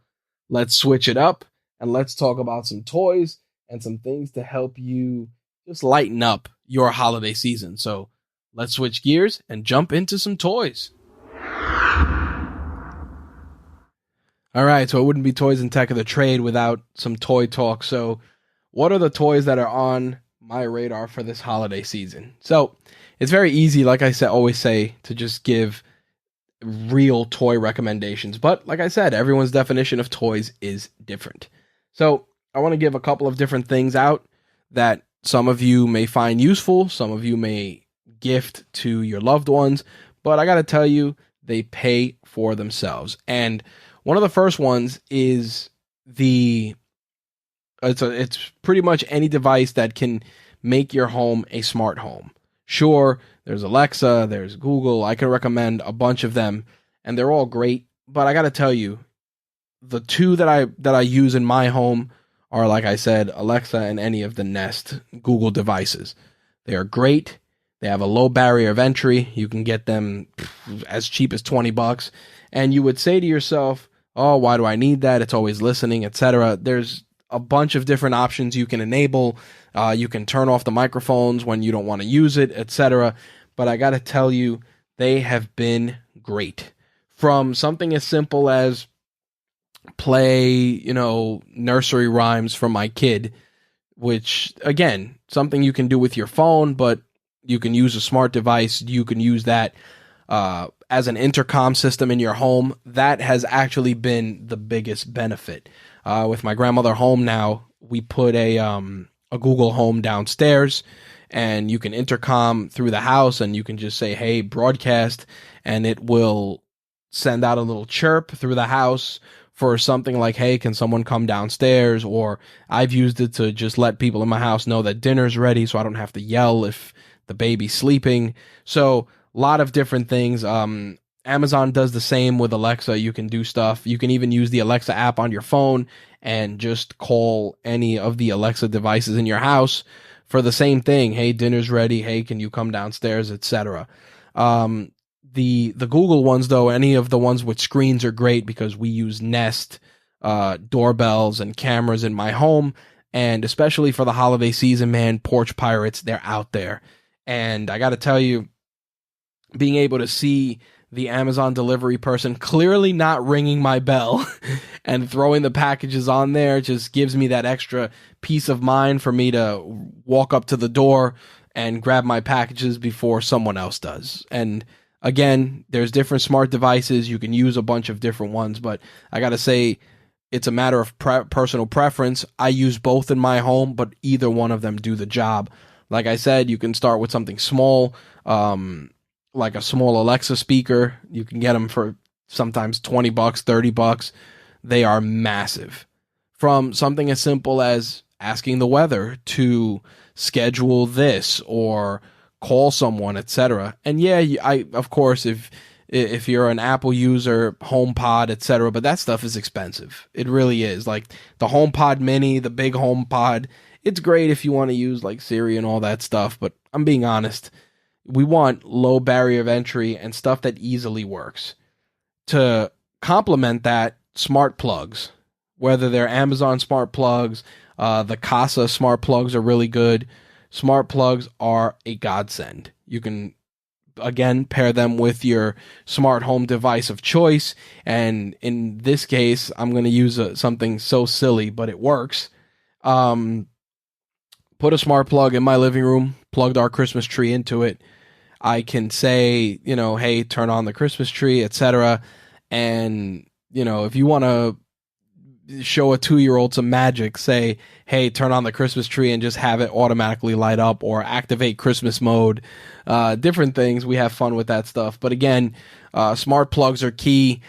let's switch it up and let's talk about some toys and some things to help you just lighten up your holiday season. So let's switch gears and jump into some toys. All right, so it wouldn't be Toys and Tech of the Trade without some toy talk. So what are the toys that are on my radar for this holiday season? So it's very easy, like I always say, to just give real toy recommendations. But like I said, everyone's definition of toys is different. So I want to give a couple of different things out that some of you may find useful, some of you may gift to your loved ones, but I got to tell you, they pay for themselves. And one of the first ones is it's pretty much any device that can make your home a smart home. Sure, there's Alexa, there's Google. I can recommend a bunch of them, and they're all great. But I got to tell you, the two that I use in my home are, like I said, Alexa and any of the Nest Google devices. They are great. They have a low barrier of entry. You can get them as cheap as $20. And you would say to yourself, oh, why do I need that? It's always listening, etc. There's a bunch of different options you can enable. You can turn off the microphones when you don't want to use it, etc. But I got to tell you, they have been great. From something as simple as play, nursery rhymes for my kid, which, again, something you can do with your phone, but you can use a smart device. You can use that. as an intercom system in your home, that has actually been the biggest benefit. With my grandmother home now, we put a Google Home downstairs, and you can intercom through the house, and you can just say, hey, broadcast, and it will send out a little chirp through the house for something like, hey, can someone come downstairs? Or I've used it to just let people in my house know that dinner's ready, so I don't have to yell if the baby's sleeping. So a lot of different things. Amazon does the same with Alexa. You can do stuff. You can even use the Alexa app on your phone and just call any of the Alexa devices in your house for the same thing. Hey, dinner's ready. Hey, can you come downstairs, etc. The Google ones, though, any of the ones with screens are great because we use Nest doorbells and cameras in my home. And especially for the holiday season, man, porch pirates, they're out there. And I got to tell you, being able to see the Amazon delivery person clearly not ringing my bell and throwing the packages on there just gives me that extra peace of mind for me to walk up to the door and grab my packages before someone else does. And again, there's different smart devices. You can use a bunch of different ones, but I got to say, it's a matter of personal preference. I use both in my home, but either one of them do the job. Like I said, you can start with something small, like a small Alexa speaker. You can get them for sometimes $20, $30. They are massive. From something as simple as asking the weather to schedule this or call someone, etc. And yeah, of course, if you're an Apple user, HomePod, etc., but that stuff is expensive. It really is. Like the HomePod Mini, the big HomePod, it's great if you want to use like Siri and all that stuff, but I'm being honest. We want low barrier of entry and stuff that easily works. To complement that, smart plugs, whether they're Amazon smart plugs, the Casa smart plugs are really good. Smart plugs are a godsend. You can, again, pair them with your smart home device of choice. And in this case, I'm going to use something so silly, but it works. Put a smart plug in my living room, plugged our Christmas tree into it. I can say, hey, turn on the Christmas tree, etc. And, if you want to show a 2-year-old some magic, say, hey, turn on the Christmas tree and just have it automatically light up, or activate Christmas mode, different things. We have fun with that stuff. But again, smart plugs are key.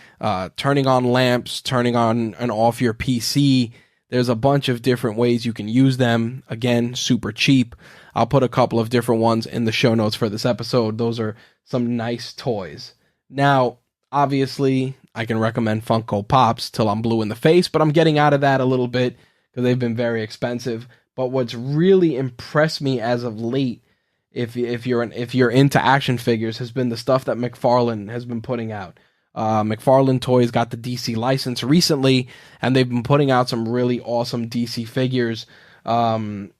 Turning on lamps, turning on and off your PC. There's a bunch of different ways you can use them. Again, super cheap. I'll put a couple of different ones in the show notes for this episode. Those are some nice toys. Now, obviously, I can recommend Funko Pops till I'm blue in the face, but I'm getting out of that a little bit because they've been very expensive. But what's really impressed me as of late, if you're into action figures, has been the stuff that McFarlane has been putting out. McFarlane Toys got the DC license recently, and they've been putting out some really awesome DC figures from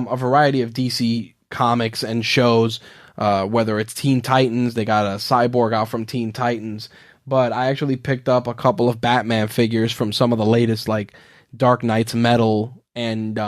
a variety of DC comics and shows, whether it's Teen Titans. They got a Cyborg out from Teen Titans, but I actually picked up a couple of Batman figures from some of the latest, like Dark Knight's Metal and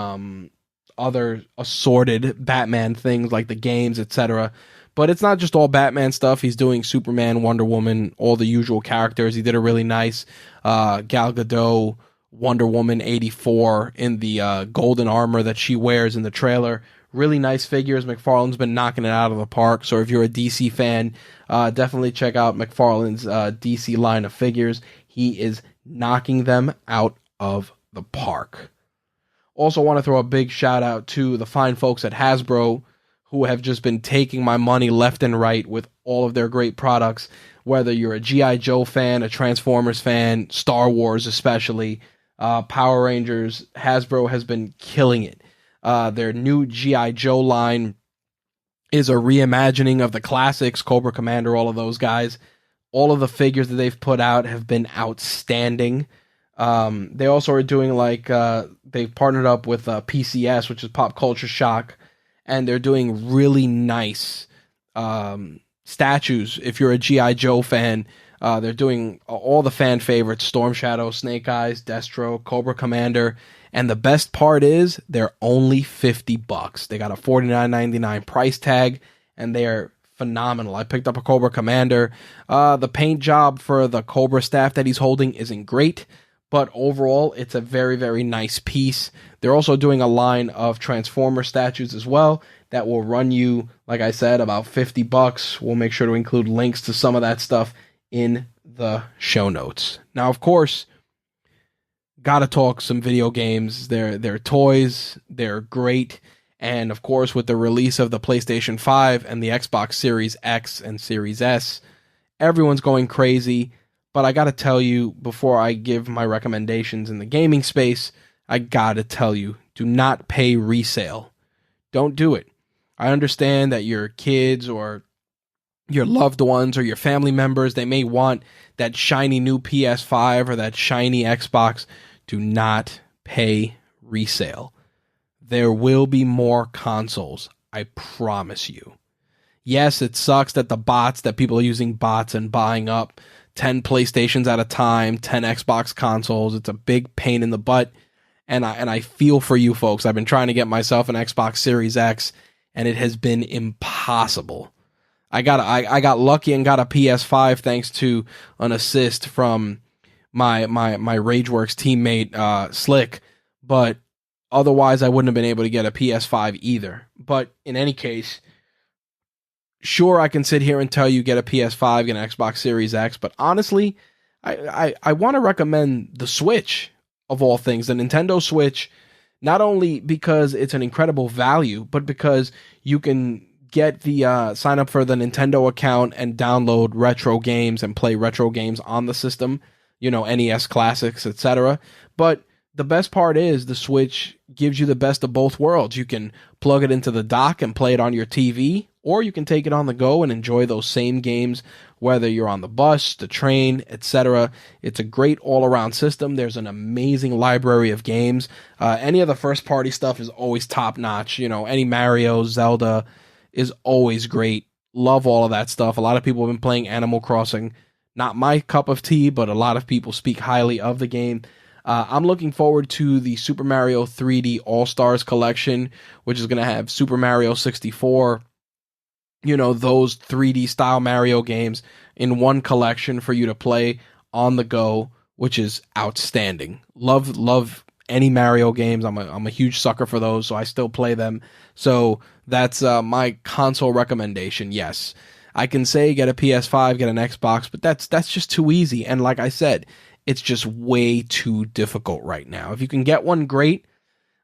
other assorted Batman things like the games, etc. But it's not just all Batman stuff. He's doing Superman, Wonder Woman, all the usual characters. He did a really nice Gal Gadot Wonder Woman 84 in the golden armor that she wears in the trailer. Really nice figures. McFarlane's been knocking it out of the park. So if you're a DC fan, definitely check out McFarlane's DC line of figures. He is knocking them out of the park. Also want to throw a big shout out to the fine folks at Hasbro, who have just been taking my money left and right with all of their great products. Whether you're a G.I. Joe fan, a Transformers fan, Star Wars especially, Power Rangers, Hasbro has been killing it. Their new G.I. Joe line is a reimagining of the classics, Cobra Commander, all of those guys. All of the figures that they've put out have been outstanding. They also are doing they've partnered up with PCS, which is Pop Culture Shock, and they're doing really nice statues. If you're a G.I. Joe fan, they're doing all the fan favorites: Storm Shadow, Snake Eyes, Destro, Cobra Commander. And the best part is they're only $50. They got a $49.99 price tag, and they are phenomenal. I picked up a Cobra Commander. The paint job for the Cobra staff that he's holding isn't great, but overall, it's a very, very nice piece. They're also doing a line of Transformer statues as well that will run you, like I said, about $50. We'll make sure to include links to some of that stuff in the show notes. Now, of course, gotta talk some video games. They're toys. They're great. And, of course, with the release of the PlayStation 5 and the Xbox Series X and Series S, everyone's going crazy. But I gotta tell you, before I give my recommendations in the gaming space, I gotta tell you, do not pay resale. Don't do it. I understand that your kids or your loved ones or your family members, they may want that shiny new PS5 or that shiny Xbox. Do not pay resale. There will be more consoles. I promise you. Yes, it sucks that that people are using bots and buying up 10 PlayStations at a time, 10 Xbox consoles. It's a big pain in the butt. And I feel for you folks. I've been trying to get myself an Xbox Series X, and it has been impossible. I got lucky and got a PS5 thanks to an assist from my Rageworks teammate Slick, but otherwise I wouldn't have been able to get a PS5 either. But in any case, sure, I can sit here and tell you get a PS5, get an Xbox Series X, but honestly, I want to recommend the Switch of all things, the Nintendo Switch, not only because it's an incredible value, but because you can get the sign up for the Nintendo account and download retro games and play retro games on the system, NES classics, etc. But the best part is the Switch gives you the best of both worlds. You can plug it into the dock and play it on your TV, or you can take it on the go and enjoy those same games, whether you're on the bus, the train, etc. It's a great all-around system. There's an amazing library of games. Any of the first-party stuff is always top-notch. Any Mario, Zelda is always great. Love all of that stuff. A lot of people have been playing Animal Crossing. Not my cup of tea, but a lot of people speak highly of the game. I'm looking forward to the Super Mario 3D All-Stars collection, which is going to have Super Mario 64, those 3D style Mario games in one collection for you to play on the go, which is outstanding. Love any Mario games. I'm a huge sucker for those, so I still play them. So that's my console recommendation. Yes, I can say get a PS5, get an Xbox, but that's just too easy. And like I said, it's just way too difficult right now. If you can get one, great.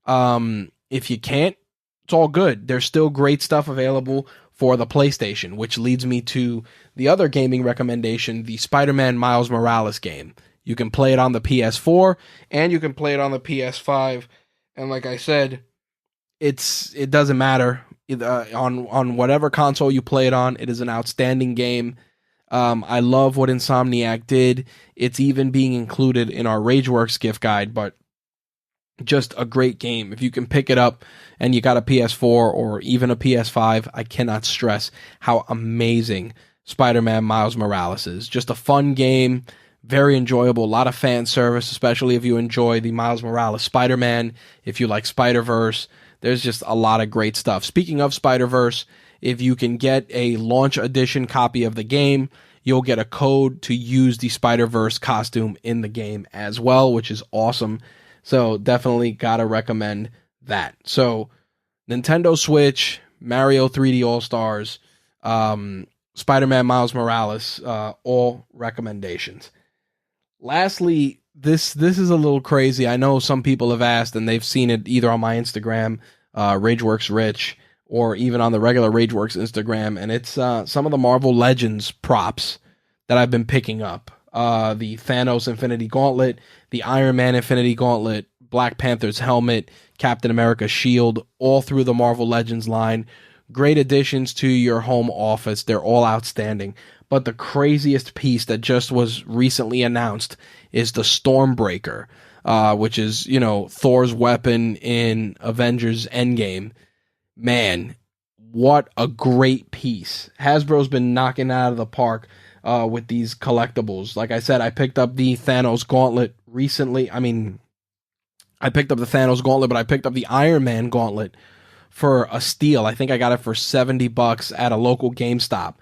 If you can't, it's all good. There's still great stuff available for the PlayStation, which leads me to the other gaming recommendation, the Spider-Man Miles Morales game. You can play it on the PS4 and you can play it on the PS5. And like I said, it doesn't matter on whatever console you play it on. It is an outstanding game. I love what Insomniac did. It's even being included in our Rageworks gift guide, but just a great game. If you can pick it up and you got a PS4 or even a PS5, I cannot stress how amazing Spider-Man Miles Morales is. Just a fun game, very enjoyable, a lot of fan service, especially if you enjoy the Miles Morales Spider-Man, if you like Spider-Verse. There's just a lot of great stuff. Speaking of Spider-Verse, if you can get a launch edition copy of the game, you'll get a code to use the Spider-Verse costume in the game as well, which is awesome. So definitely gotta recommend that. So Nintendo Switch, Mario 3D All-Stars, Spider-Man Miles Morales, all recommendations. Lastly, this is a little crazy. I know some people have asked and they've seen it either on my Instagram, Rageworks Rich, or even on the regular Rageworks Instagram, and it's some of the Marvel Legends props that I've been picking up. The Thanos Infinity Gauntlet, the Iron Man Infinity Gauntlet, Black Panther's helmet, Captain America's shield, all through the Marvel Legends line. Great additions to your home office. They're all outstanding. But the craziest piece that just was recently announced is the Stormbreaker, which is, Thor's weapon in Avengers Endgame. Man, what a great piece. Hasbro's been knocking out of the park with these collectibles. Like I said, I picked up the Thanos Gauntlet recently. I picked up the Thanos Gauntlet, but I picked up the Iron Man Gauntlet for a steal. I think I got it for $70 at a local GameStop.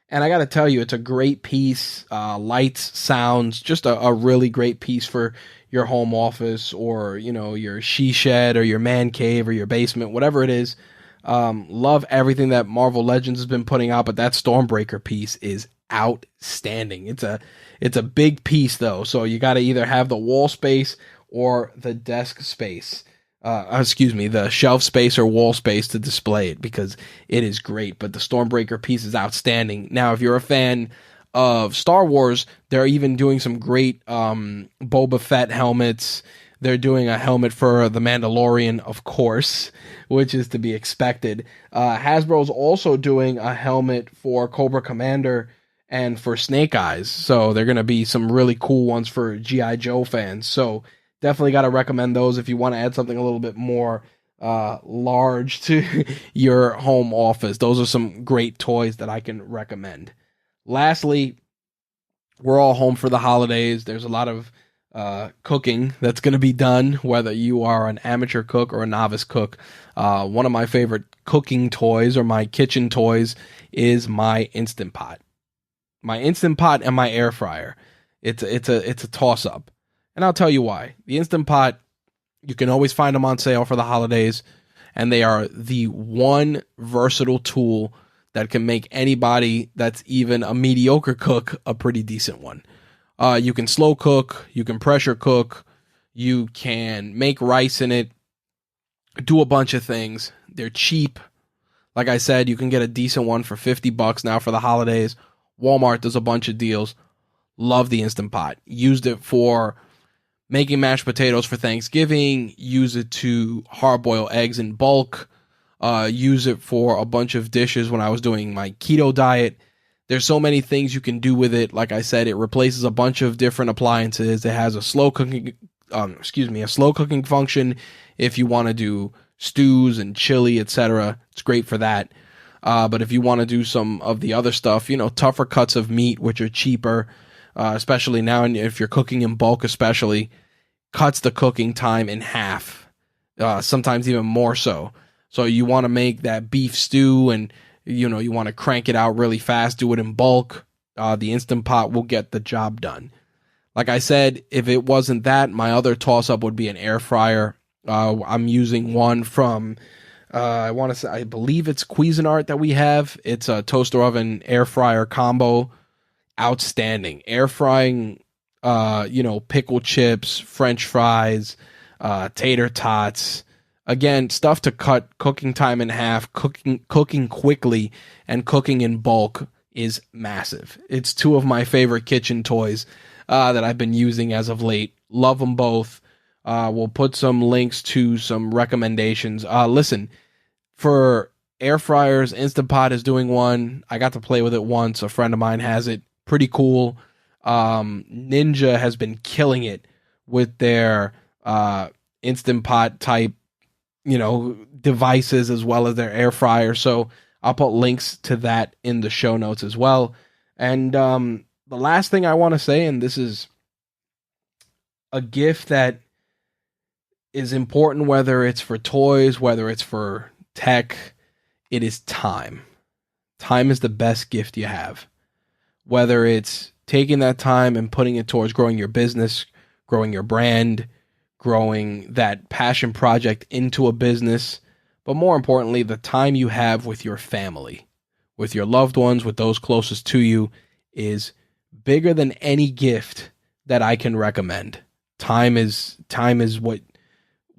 And I got to tell you, it's a great piece. Lights, sounds, just a really great piece for your home office, or, you know, your she shed or your man cave or your basement, whatever it is. Love everything that Marvel Legends has been putting out, but that Stormbreaker piece is outstanding. It's a big piece though, so you got to either have the wall space or the desk space. The shelf space or wall space to display it, because it is great. But the Stormbreaker piece is outstanding. Now, if you're a fan of Star Wars, they're even doing some great Boba Fett helmets. They're doing a helmet for the Mandalorian, of course, which is to be expected. Hasbro's also doing a helmet for Cobra Commander and for Snake Eyes. So they're going to be some really cool ones for G.I. Joe fans. So definitely got to recommend those if you want to add something a little bit more large to your home office. Those are some great toys that I can recommend. Lastly, we're all home for the holidays. There's a lot of cooking that's going to be done, whether you are an amateur cook or a novice cook. One of my favorite cooking toys, or my kitchen toys, is my Instant Pot. My Instant Pot and my air fryer. It's a toss-up. And I'll tell you why. The Instant Pot, you can always find them on sale for the holidays, and they are the one versatile tool that can make anybody that's even a mediocre cook a pretty decent one. You can slow cook, you can pressure cook, you can make rice in it, do a bunch of things. They're cheap. Like I said, you can get a decent one for $50 now for the holidays. Walmart does a bunch of deals. Love the Instant Pot. Used it for making mashed potatoes for Thanksgiving. Use it to hard boil eggs in bulk. Use it for a bunch of dishes when I was doing my keto diet. There's so many things you can do with it. Like I said, it replaces a bunch of different appliances. It has a slow cooking function if you want to do stews and chili, etc. It's great for that. But if you want to do some of the other stuff, tougher cuts of meat, which are cheaper, especially now, and if you're cooking in bulk especially, cuts the cooking time in half, sometimes even more so. So you want to make that beef stew, and you want to crank it out really fast, do it in bulk. The Instant Pot will get the job done. Like I said, if it wasn't that, my other toss-up would be an air fryer. I'm using one from, I believe it's Cuisinart that we have. It's a toaster oven air fryer combo. Outstanding. Air frying, pickle chips, French fries, tater tots. Again, stuff to cut cooking time in half, cooking quickly, and cooking in bulk is massive. It's two of my favorite kitchen toys that I've been using as of late. Love them both. We'll put some links to some recommendations. Listen, for air fryers, Instant Pot is doing one. I got to play with it once. A friend of mine has it. Pretty cool. Ninja has been killing it with their Instant Pot type devices, as well as their air fryer. So I'll put links to that in the show notes as well. And the last thing I want to say, and this is a gift that is important, whether it's for toys, whether it's for tech, it is time. Time is the best gift you have. Whether it's taking that time and putting it towards growing your business, growing your brand, growing that passion project into a business, but more importantly, the time you have with your family, with your loved ones, with those closest to you, is bigger than any gift that I can recommend. Time is what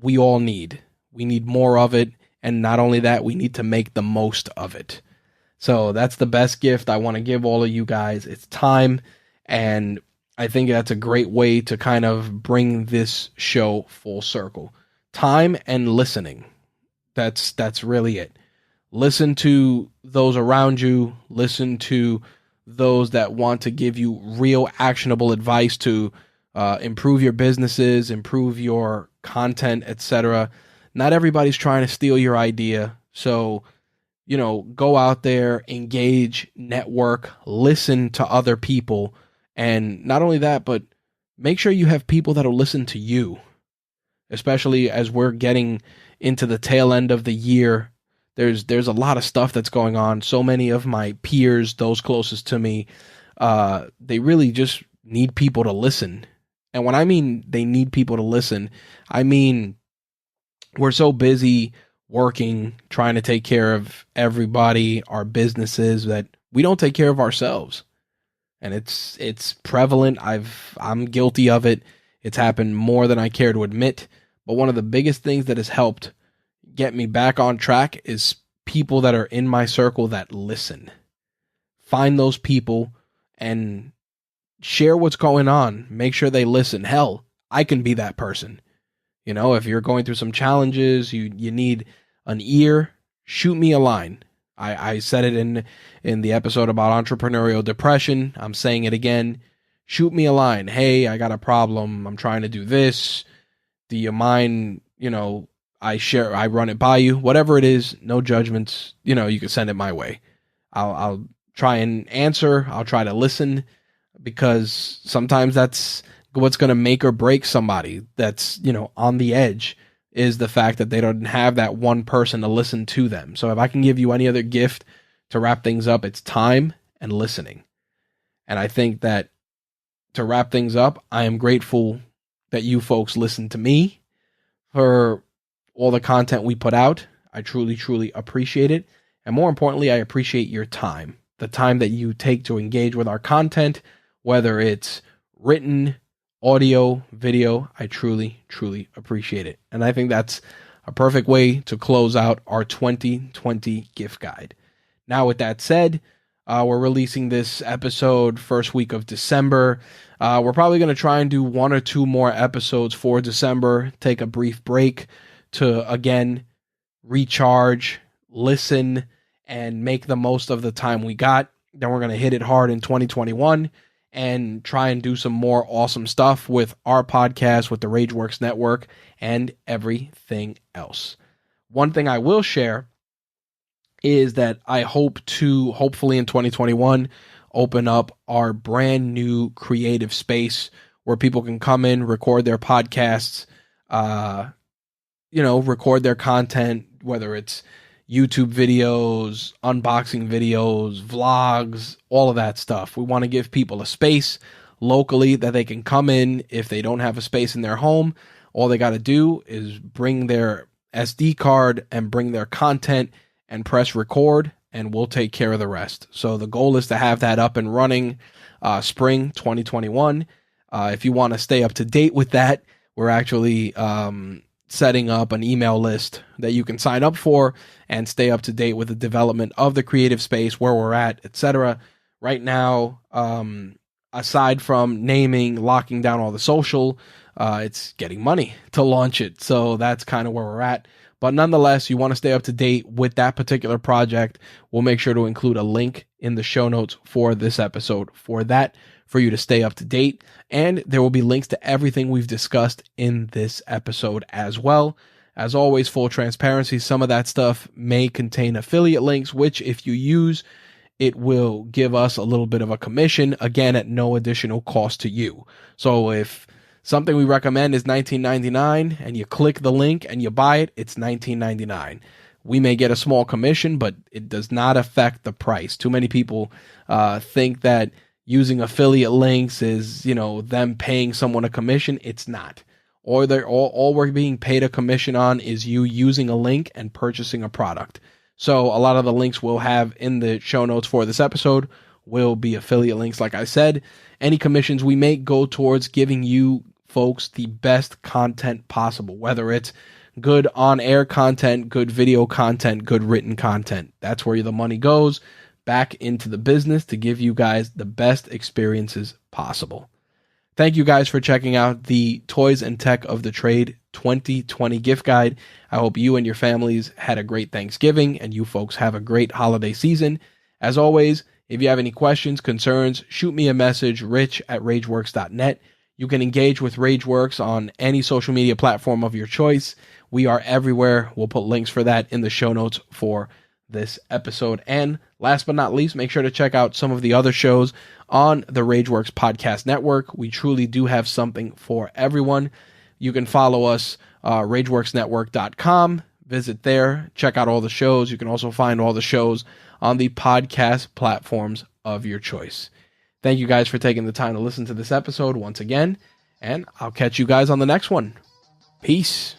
we all need. We need more of it, and not only that, we need to make the most of it. So that's the best gift I want to give all of you guys. It's time, and I think that's a great way to kind of bring this show full circle. Time and listening. That's really it. Listen to those around you. Listen to those that want to give you real actionable advice to improve your businesses, improve your content, etc. Not everybody's trying to steal your idea. So, go out there, engage, network, listen to other people. And not only that, but make sure you have people that'll listen to you, especially as we're getting into the tail end of the year. There's a lot of stuff that's going on. So many of my peers, those closest to me, they really just need people to listen. And when I mean they need people to listen, I mean we're so busy working, trying to take care of everybody, our businesses, that we don't take care of ourselves. And it's prevalent. I'm guilty of it. It's happened more than I care to admit. But one of the biggest things that has helped get me back on track is people that are in my circle that listen. Find those people and share what's going on. Make sure they listen. Hell, I can be that person. You know, if you're going through some challenges, you need an ear, shoot me a line. I said it in the episode about entrepreneurial depression. I'm saying it again. Shoot me a line. Hey, I got a problem. I'm trying to do this. Do you mind, I run it by you, whatever it is, no judgments, you can send it my way. I'll try and answer. I'll try to listen, because sometimes that's what's going to make or break somebody that's, on the edge, is the fact that they don't have that one person to listen to them. So if I can give you any other gift to wrap things up, it's time and listening. And I think that to wrap things up, I am grateful that you folks listen to me for all the content we put out. I truly, truly appreciate it. And more importantly, I appreciate your time, the time that you take to engage with our content, whether it's written, audio, video. I truly, truly appreciate it. And I think that's a perfect way to close out our 2020 gift guide. Now, with that said, we're releasing this episode first week of December. We're probably going to try and do 1 or 2 more episodes for December, take a brief break to, again, recharge, listen, and make the most of the time we got. Then we're going to hit it hard in 2021 and try and do some more awesome stuff with our podcast, with the Rageworks Network, and everything else. One thing I will share is that I hope to, hopefully in 2021, open up our brand new creative space where people can come in, record their podcasts, record their content, whether it's YouTube videos, unboxing videos, vlogs, all of that stuff. We want to give people a space locally that they can come in. If they don't have a space in their home, all they got to do is bring their SD card and bring their content and press record, and we'll take care of the rest. So the goal is to have that up and running spring 2021. If you want to stay up to date with that, we're actually setting up an email list that you can sign up for and stay up to date with the development of the creative space, where we're at, etc. Right now, aside from naming, locking down all the social, it's getting money to launch it. So that's kind of where we're at. But nonetheless, you want to stay up to date with that particular project. We'll make sure to include a link in the show notes for this episode for that, for you to stay up to date. And there will be links to everything we've discussed in this episode as well. As always, full transparency, some of that stuff may contain affiliate links, which if you use, it will give us a little bit of a commission, again, at no additional cost to you. So if something we recommend is $19.99 and you click the link and you buy it, it's $19.99. We may get a small commission, but it does not affect the price. Too many people think that using affiliate links is, them paying someone a commission. It's not. Or all we're being paid a commission on is you using a link and purchasing a product. So a lot of the links we'll have in the show notes for this episode will be affiliate links. Like I said, any commissions we make go towards giving you folks the best content possible, whether it's good on-air content, good video content, good written content. That's where the money goes back into the business to give you guys the best experiences possible. Thank you guys for checking out the Toys and Tech of the Trade 2020 gift guide. I hope you and your families had a great Thanksgiving and you folks have a great holiday season. As always, if you have any questions, concerns, shoot me a message, rich@rageworks.net. You can engage with Rageworks on any social media platform of your choice. We are everywhere. We'll put links for that in the show notes for this episode. And last but not least, make sure to check out some of the other shows on the Rageworks Podcast Network. We truly do have something for everyone. You can follow us, rageworksnetwork.com. visit there, check out all the shows. You can also find all the shows on the podcast platforms of your choice. Thank you guys for taking the time to listen to this episode once again, and I'll catch you guys on the next one. Peace.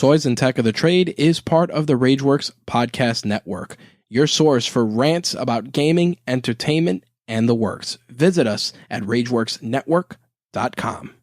Toys and Tech of the Trade is part of the Rageworks podcast network, your source for rants about gaming, entertainment, and the works. Visit us at rageworksnetwork.com.